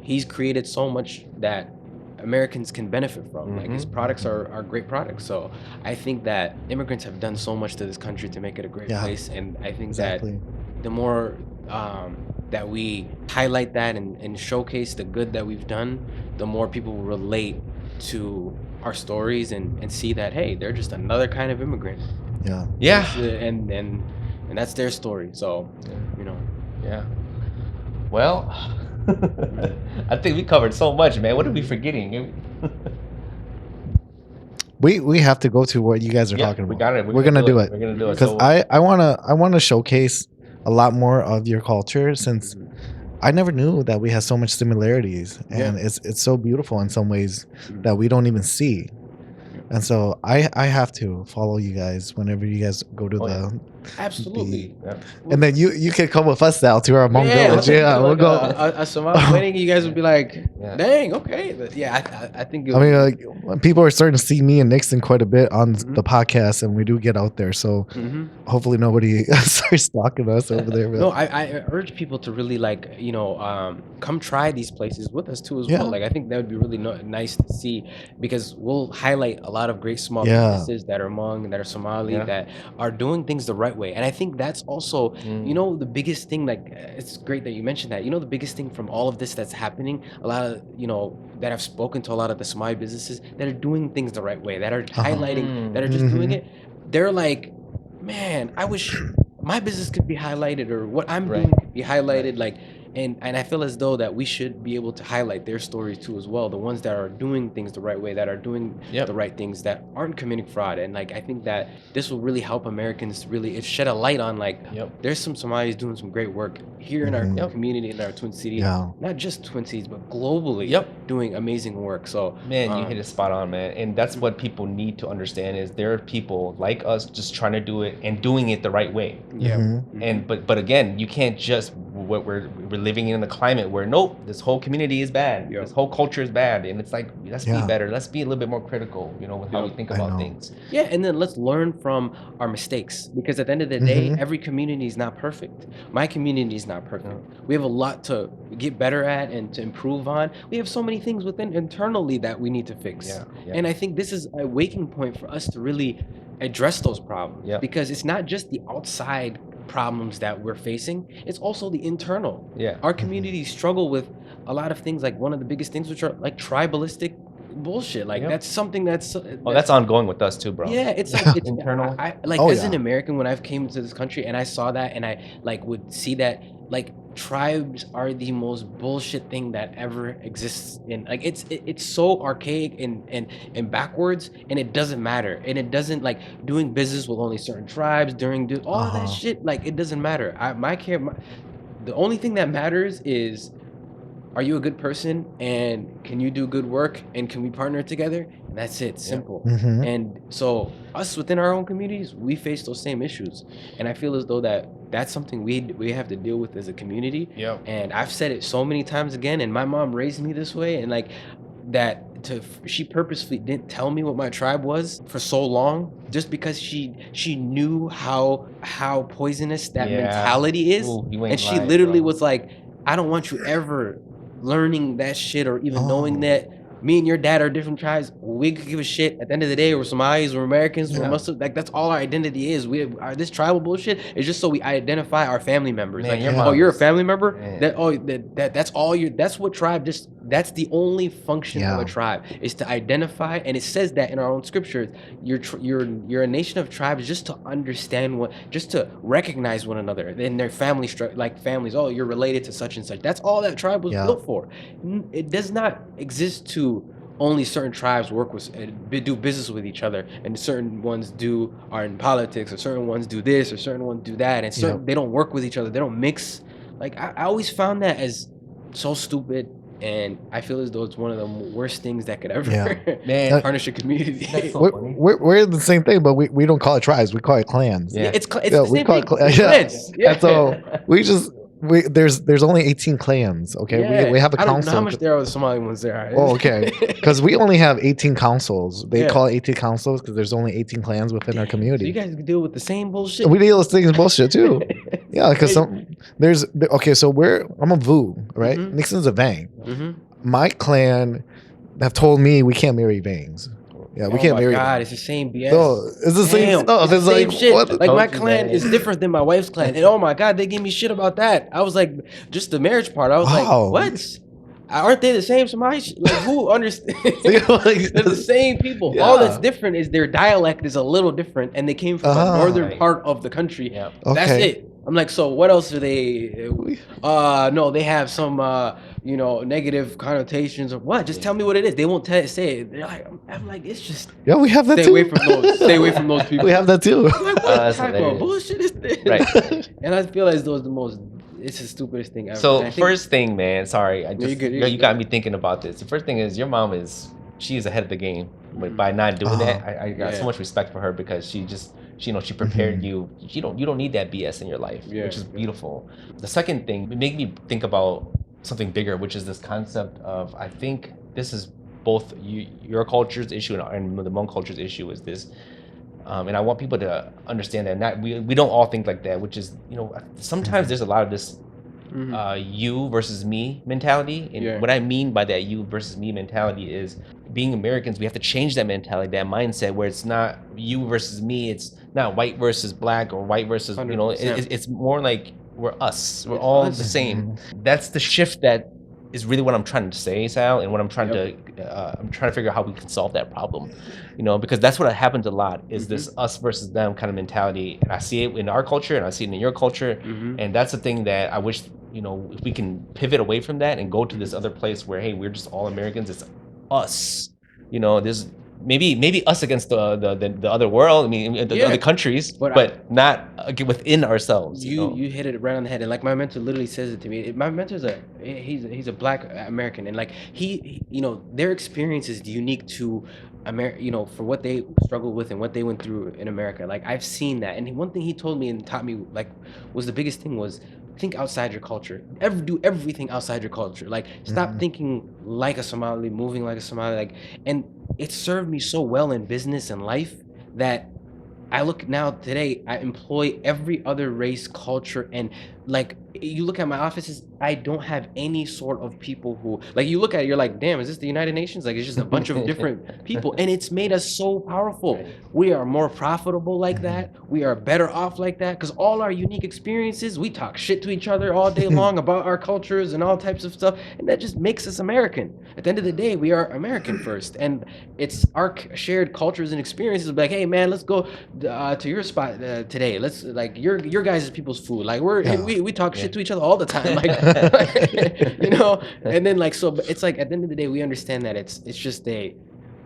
he's created so much that Americans can benefit from. Like, his products are great products. So I think that immigrants have done so much to this country to make it a great place, and I think that the more that we highlight that and showcase the good that we've done, the more people will relate to our stories and see that, hey, they're just another kind of immigrant. And that's their story. So you know. Well, I think we covered so much, man. What are we forgetting? We have to go to what you guys are talking about. We got it. We're gonna do it. We're gonna do it because I wanna showcase a lot more of your culture, since I never knew that we had so much similarities, and it's so beautiful in some ways that we don't even see. And so I have to follow you guys whenever you guys go to the absolutely. And then you can come with us now to our Hmong village. We'll go. A Somali wedding, you guys would be like, dang, okay. But I think. I mean, like, people are starting to see me and Nixon quite a bit on the podcast, and we do get out there. So hopefully nobody starts stalking us over there. No, I urge people to really, like, you know, come try these places with us too as well. Like, I think that would be really nice to see, because we'll highlight a lot of great small businesses that are Hmong and that are Somali that are doing things the right way. And I think that's also, you know, the biggest thing. Like, it's great that you mentioned that. You know, the biggest thing from all of this that's happening, a lot of, you know, that I've spoken to a lot of the Somali businesses that are doing things the right way, that are highlighting, that are just doing it. They're like, man, I wish my business could be highlighted, or what I'm doing could be highlighted. Like, and I feel as though that we should be able to highlight their stories too as well, the ones that are doing things the right way, that are doing the right things, that aren't committing fraud. And like I think that this will really help Americans really shed a light on like there's some Somalis doing some great work here in our community, in our Twin Cities, not just Twin Cities but globally, doing amazing work. So man, you hit it spot on, man. And that's what people need to understand, is there are people like us just trying to do it and doing it the right way. And but again, you can't just, what we're living in a climate where nope, this whole community is bad, this whole culture is bad, and it's like, let's be better, let's be a little bit more critical, you know, with how we think about things. And then let's learn from our mistakes, because at the end of the day, every community is not perfect. My community is not perfect. We have a lot to get better at and to improve on. We have so many things within internally that we need to fix. And I think this is a waking point for us to really address those problems, because it's not just the outside problems that we're facing, it's also the internal. Our communities struggle with a lot of things, like one of the biggest things, which are like tribalistic bullshit. Like that's something that's that's ongoing with us too, bro. It's like it's internal. I like as an American, when I've came to this country and I saw that, and I like would see that like tribes are the most bullshit thing that ever exists in, like it's so archaic and backwards, and it doesn't matter, and it doesn't, like doing business with only certain tribes, all of that shit, like it doesn't matter. The only thing that matters is, are you a good person, and can you do good work, and can we partner together? And that's it, simple. And so us within our own communities, we face those same issues, and I feel as though that's something we have to deal with as a community. And I've said it so many times again, and my mom raised me this way, and like that she purposely didn't tell me what my tribe was for so long, just because she knew how poisonous that mentality is. And she literally was like, I don't want you ever learning that shit, or even knowing that me and your dad are different tribes. We could give a shit. At the end of the day, we're Somalis, we're Americans, we're Muslims. Like that's all our identity is. This tribal bullshit is just so we identify our family members. Man, like, you're a family member. That's all you. That's what tribe. That's the only function of a tribe, is to identify. And it says that in our own scriptures, you're a nation of tribes, just to understand just to recognize one another and their family like families. Oh, you're related to such and such. That's all that tribe was built for. It does not exist to only certain tribes work with do business with each other, and certain ones are in politics, or certain ones do this, or certain ones do that, and they don't work with each other. They don't mix. Like I always found that as so stupid. And I feel as though it's one of the worst things that could ever tarnish a community. So we're the same thing, but we don't call it tribes. We call it clans. It's the same thing. Clans. And so there's only 18 clans. Okay, we have a council. I don't know how much there are the Somali ones there. Oh, okay, because we only have 18 councils. They call it 18 councils because there's only 18 clans within our community. So you guys deal with the same bullshit. We deal with the same bullshit too. Because I'm a Vu, right? Nixon's a Vang. My clan have told me we can't marry Vangs. We can't marry. God, it's the same BS. No, it's the same stuff. It's like shit. What? Like my clan is different than my wife's clan, and oh my God, they gave me shit about that. I was like, just the marriage part. I was like, what? Aren't they the same Somali? Like who understands? They're the same people. All that's different is their dialect is a little different, and they came from the northern part of the country. That's it. I'm like, so what else are they? No, they have some, negative connotations or what? Just tell me what it is. They won't say it. They're like, I'm like, it's just. Yeah, we have that too. Stay away from those people. We have that too. Like, what type of bullshit is this? Right. And I feel as though it's the stupidest thing ever. So first thing, man, sorry, you got me thinking about this. The first thing is, your mom she's ahead of the game. But by not doing that, I got so much respect for her, because she prepared you. You don't need that BS in your life, which is beautiful. The second thing, it made me think about something bigger, which is this concept of, I think this is both your culture's issue and the Hmong culture's issue, is this. And I want people to understand that we don't all think like that, which is, sometimes there's a lot of this you versus me mentality. And what I mean by that you versus me mentality is, being Americans, we have to change that mentality, that mindset, where it's not you versus me, it's not white versus black or white versus, it's more like we're us. We're all the same. That's the shift that is really what I'm trying to say, Sal, and what I'm trying to figure out how we can solve that problem, because that's what happens a lot is this us versus them kind of mentality, and I see it in our culture and I see it in your culture, and that's the thing that I wish, if we can pivot away from that and go to this other place where, hey, we're just all Americans, it's us, there's maybe us against the other world. I mean, the other countries, but not within ourselves. You hit it right on the head. And like my mentor literally says it to me. My mentor's he's a Black American, and like he their experience is unique to America. For what they struggled with and what they went through in America. Like I've seen that, and one thing he told me and taught me was the biggest thing was, think outside your culture. Do everything outside your culture. Like stop thinking like a Somali, moving like a Somali. And it served me so well in business and life that I look now today, I employ every other race, culture, and like you look at my offices, I don't have any sort of people who like you look at it, you're like, damn, is this the United Nations? Like it's just a bunch of different people, and it's made us so powerful. Right. We are more profitable like that. We are better off like that because all our unique experiences, we talk shit to each other all day long about our cultures and all types of stuff, and that just makes us American. At the end of the day, we are American first, and it's our shared cultures and experiences. Like, hey man, let's go to your spot today. Let's like your guys' people's food. Like we talk shit to each other all the time, like and then like so. But it's like at the end of the day, we understand that it's just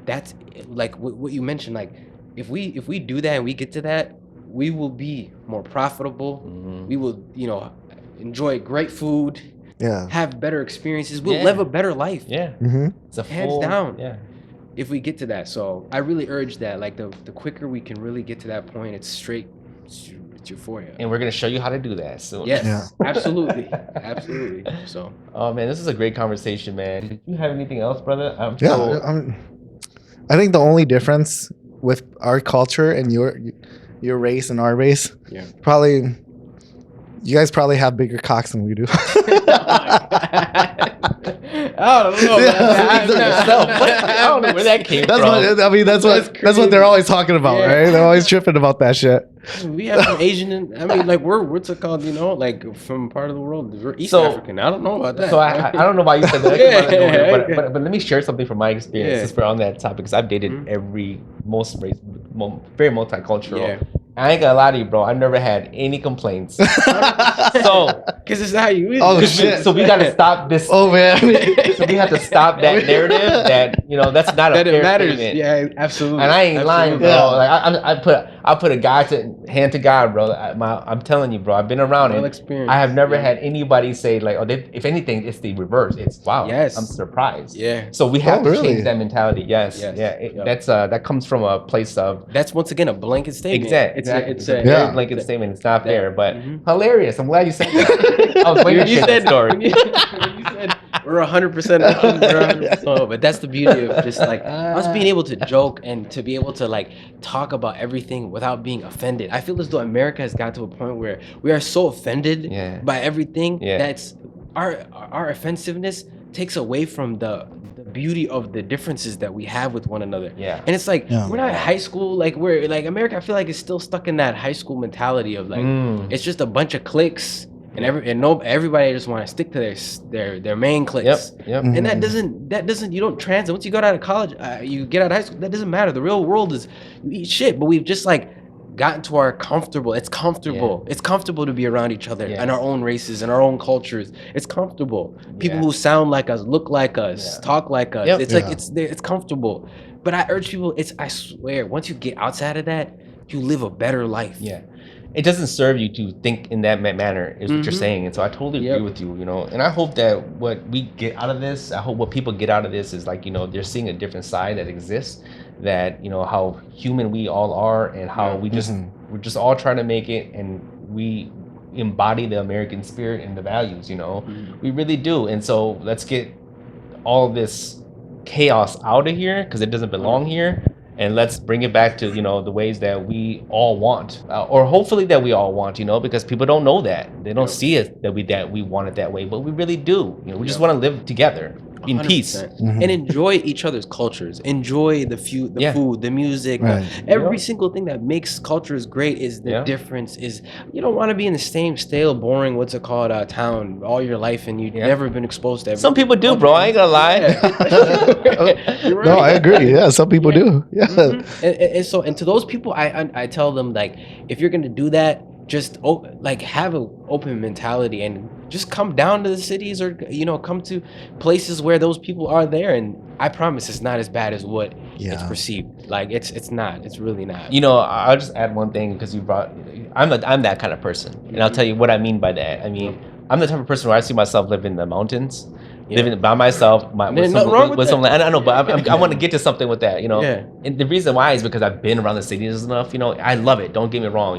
that's like what you mentioned. Like if we do that and we get to that, we will be more profitable. We will enjoy great food. Have better experiences. We'll live a better life. It's a hands down. If we get to that, so I really urge that. Like the quicker we can really get to that point, it's euphoria. And we're gonna show you how to do that. So yes, absolutely. So, oh man, this is a great conversation, man. Did you have anything else, brother? I think the only difference with our culture and your race and our race, probably you guys probably have bigger cocks than we do. I don't know. I don't know where that came from. That's what they're always talking about, right? They're always tripping about that shit. We have some Asian, like what's it called? Like from part of the world, we're East African. I don't know about that. So I don't know why you said that. But let me share something from my experience since we're on that topic. Because I've dated very multicultural. I ain't gonna lie to you, bro. I never had any complaints. So, because it's how you is. Oh shit! So we gotta stop this. Oh man! So we have to stop that narrative that that's not a fair statement. Yeah, absolutely. And I ain't lying, bro. Like I put a hand to God, bro. I'm telling you, bro. I've been around it. I have never had anybody say like, if anything, it's the reverse. It's wow. Yes. I'm surprised. Yeah. So we have to change that mentality. Yes. That's that comes from a place of. That's once again a blanket statement. Exactly. It's a very blanket statement. It's not there, but hilarious. I'm glad you said that. I was waiting to share that story. You said we're 100%. But that's the beauty of just like us being able to joke and to be able to like talk about everything without being offended. I feel as though America has got to a point where we are so offended by everything that's our offensiveness takes away from the beauty of the differences that we have with one another. And it's like we're not high school, like we're like America, I feel like it's still stuck in that high school mentality of like it's just a bunch of cliques and everybody just want to stick to their main cliques. And that doesn't you don't translate. Once you go out of college, you get out of high school, that doesn't matter. The real world is you eat shit, but we've just like gotten to our comfortable. It's comfortable. It's comfortable to be around each other and our own races and our own cultures. It's comfortable. People who sound like us, look like us, talk like us. It's like it's comfortable. But I urge people. I swear, once you get outside of that, you live a better life. It doesn't serve you to think in that manner, is what you're saying. And so I totally agree with you. And I hope that what we get out of this, I hope what people get out of this is like they're seeing a different side that exists. That how human we all are and how we're just all trying to make it, and we embody the American spirit and the values. We really do. And so let's get all this chaos out of here because it doesn't belong here, and let's bring it back to the ways that we all want, or hopefully that we all want. Because people don't know that, they don't see it that we want it that way, but we really do. We just want to live together. in peace. 100%. Mhm. And enjoy each other's cultures. Enjoy the Yeah. food, the music, Right. every single thing that makes cultures great is the Yeah. difference. Is you don't want to be in the same stale, boring, what's it called, town all your life, and you've Yeah. never been exposed to everything. Some people do, bro. I ain't gonna lie. You're No, I right. agree. Yeah, some people do. Yeah. Mhm. And to those people, I tell them, like, if you're gonna do that, just like have an open mentality and just come down to the cities, or come to places where those people are there, and I promise it's not as bad as what it's Yeah. perceived. Like it's not. It's really not. I'll just add one thing because I'm that kind of person, and I'll tell you what I mean by that. I mean, I'm the type of person where I see myself living in the mountains, living by myself. There's nothing wrong with that. Someone, I know, but I want to get to something with that, Yeah. And the reason why is because I've been around the cities enough, I love it. Don't get me wrong,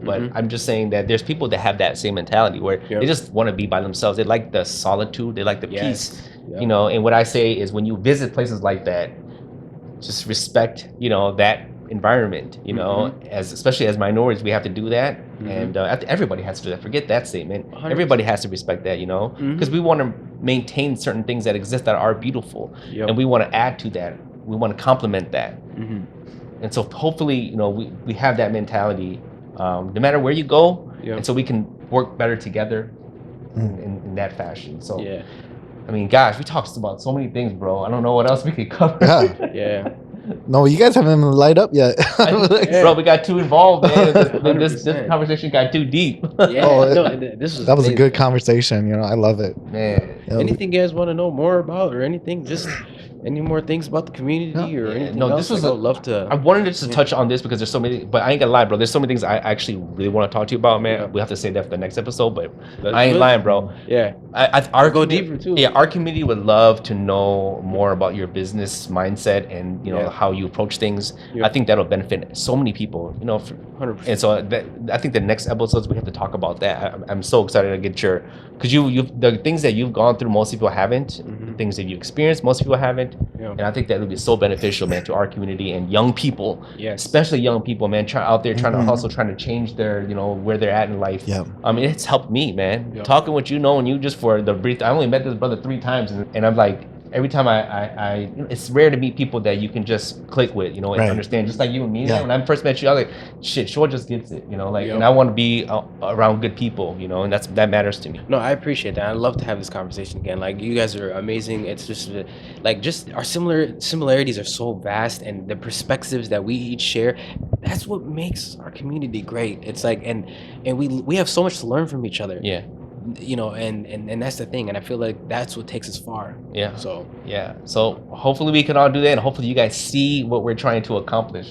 but Mhm. I'm just saying that there's people that have that same mentality where Yep. they just want to be by themselves. They like the solitude, they like the Yes. peace, Yep. And what I say is when you visit places like that, just respect, that environment, especially as minorities, we have to do that. And everybody has to do that. Forget that statement. 100%. Everybody has to respect that, because we want to maintain certain things that exist that are beautiful. Yep. And we want to add to that. We want to complement that. Mhm. And so hopefully, we have that mentality, no matter where you go. Yep. And so we can work better together in that fashion. So, Yeah. I mean, gosh, we talked about so many things, bro. I don't know what else we could cover. Yeah. Yeah. No, you guys haven't even light up yet. Bro, we got too involved, man. This 100%. conversation got too deep. Yeah. Oh, No, this was That was a amazing. good conversation. I love it. Man. Yeah. Anything you guys want to know more about, or anything, just any more things about the community, or anything No, else? this was I would love to. I wanted just to touch on this because there's so many, but I ain't gonna lie, bro. There's so many things I actually really want to talk to you about, man. Yeah. We have to save that for the next episode, but Let's I ain't do it. lying, bro. Yeah. Our Go commu- deeper, too. Yeah, our community would love to know more about your business mindset and Yeah. how you approach things. Yeah. I think that'll benefit so many people. 100%. And so I think the next episodes we have to talk about that. I'm so excited to get because you the things that you've gone through, most people haven't. Mhm. Things that you experienced, most people haven't. Yeah. And I think that would be so beneficial, man, to our community and young people, Yes. especially young people, man, out there trying to Mhm. hustle, trying to change their, where they're at in life. Yeah. I mean, it's helped me, man. Yeah. Talking with you, knowing you just for the brief. I only met this brother 3 times, and I'm like, every time it's rare to meet people that you can just click with, and Right. understand. Just like you and me. Yeah. Man, when I first met you, I was like, shit, Short just gets it, Yeah. and I want to be around good people, and that matters to me. No, I appreciate that. I'd love to have this conversation again. Like, you guys are amazing. It's just just our similarities are so vast, and the perspectives that we each share, that's what makes our community great. It's like, and we have so much to learn from each other. Yeah. And that's the thing, and I feel like that's what takes us far. Yeah. So Yeah. So hopefully we can all do that, and hopefully you guys see what we're trying to accomplish.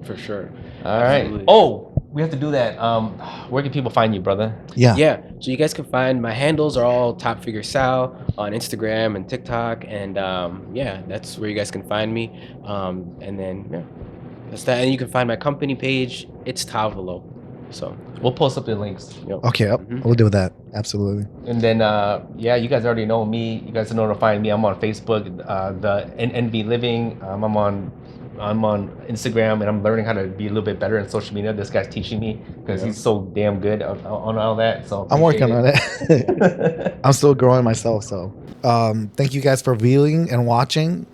for sure. All right. Absolutely. Oh, we have to do that. Where can people find you, brother? Yeah. Yeah, so you guys can find my handles are all Top Figure Sal on Instagram and TikTok, and that's where you guys can find me. And then that's that. And you can find my company page. It's Tavolo. So We'll post up the links. Okay. Yep. We'll do that. Absolutely. And then, you guys already know me. You guys know to find me. I'm on Facebook, the NV Living. I'm on Instagram, and I'm learning how to be a little bit better in social media. This guy's teaching me because he's so damn good on all that. So I'm working on appreciate it. I'm still growing myself. So thank you guys for viewing and watching.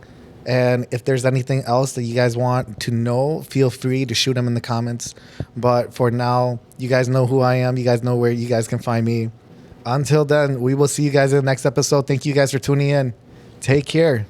And if there's anything else that you guys want to know, feel free to shoot them in the comments. But for now, you guys know who I am. You guys know where you guys can find me. Until then, we will see you guys in the next episode. Thank you guys for tuning in. Take care.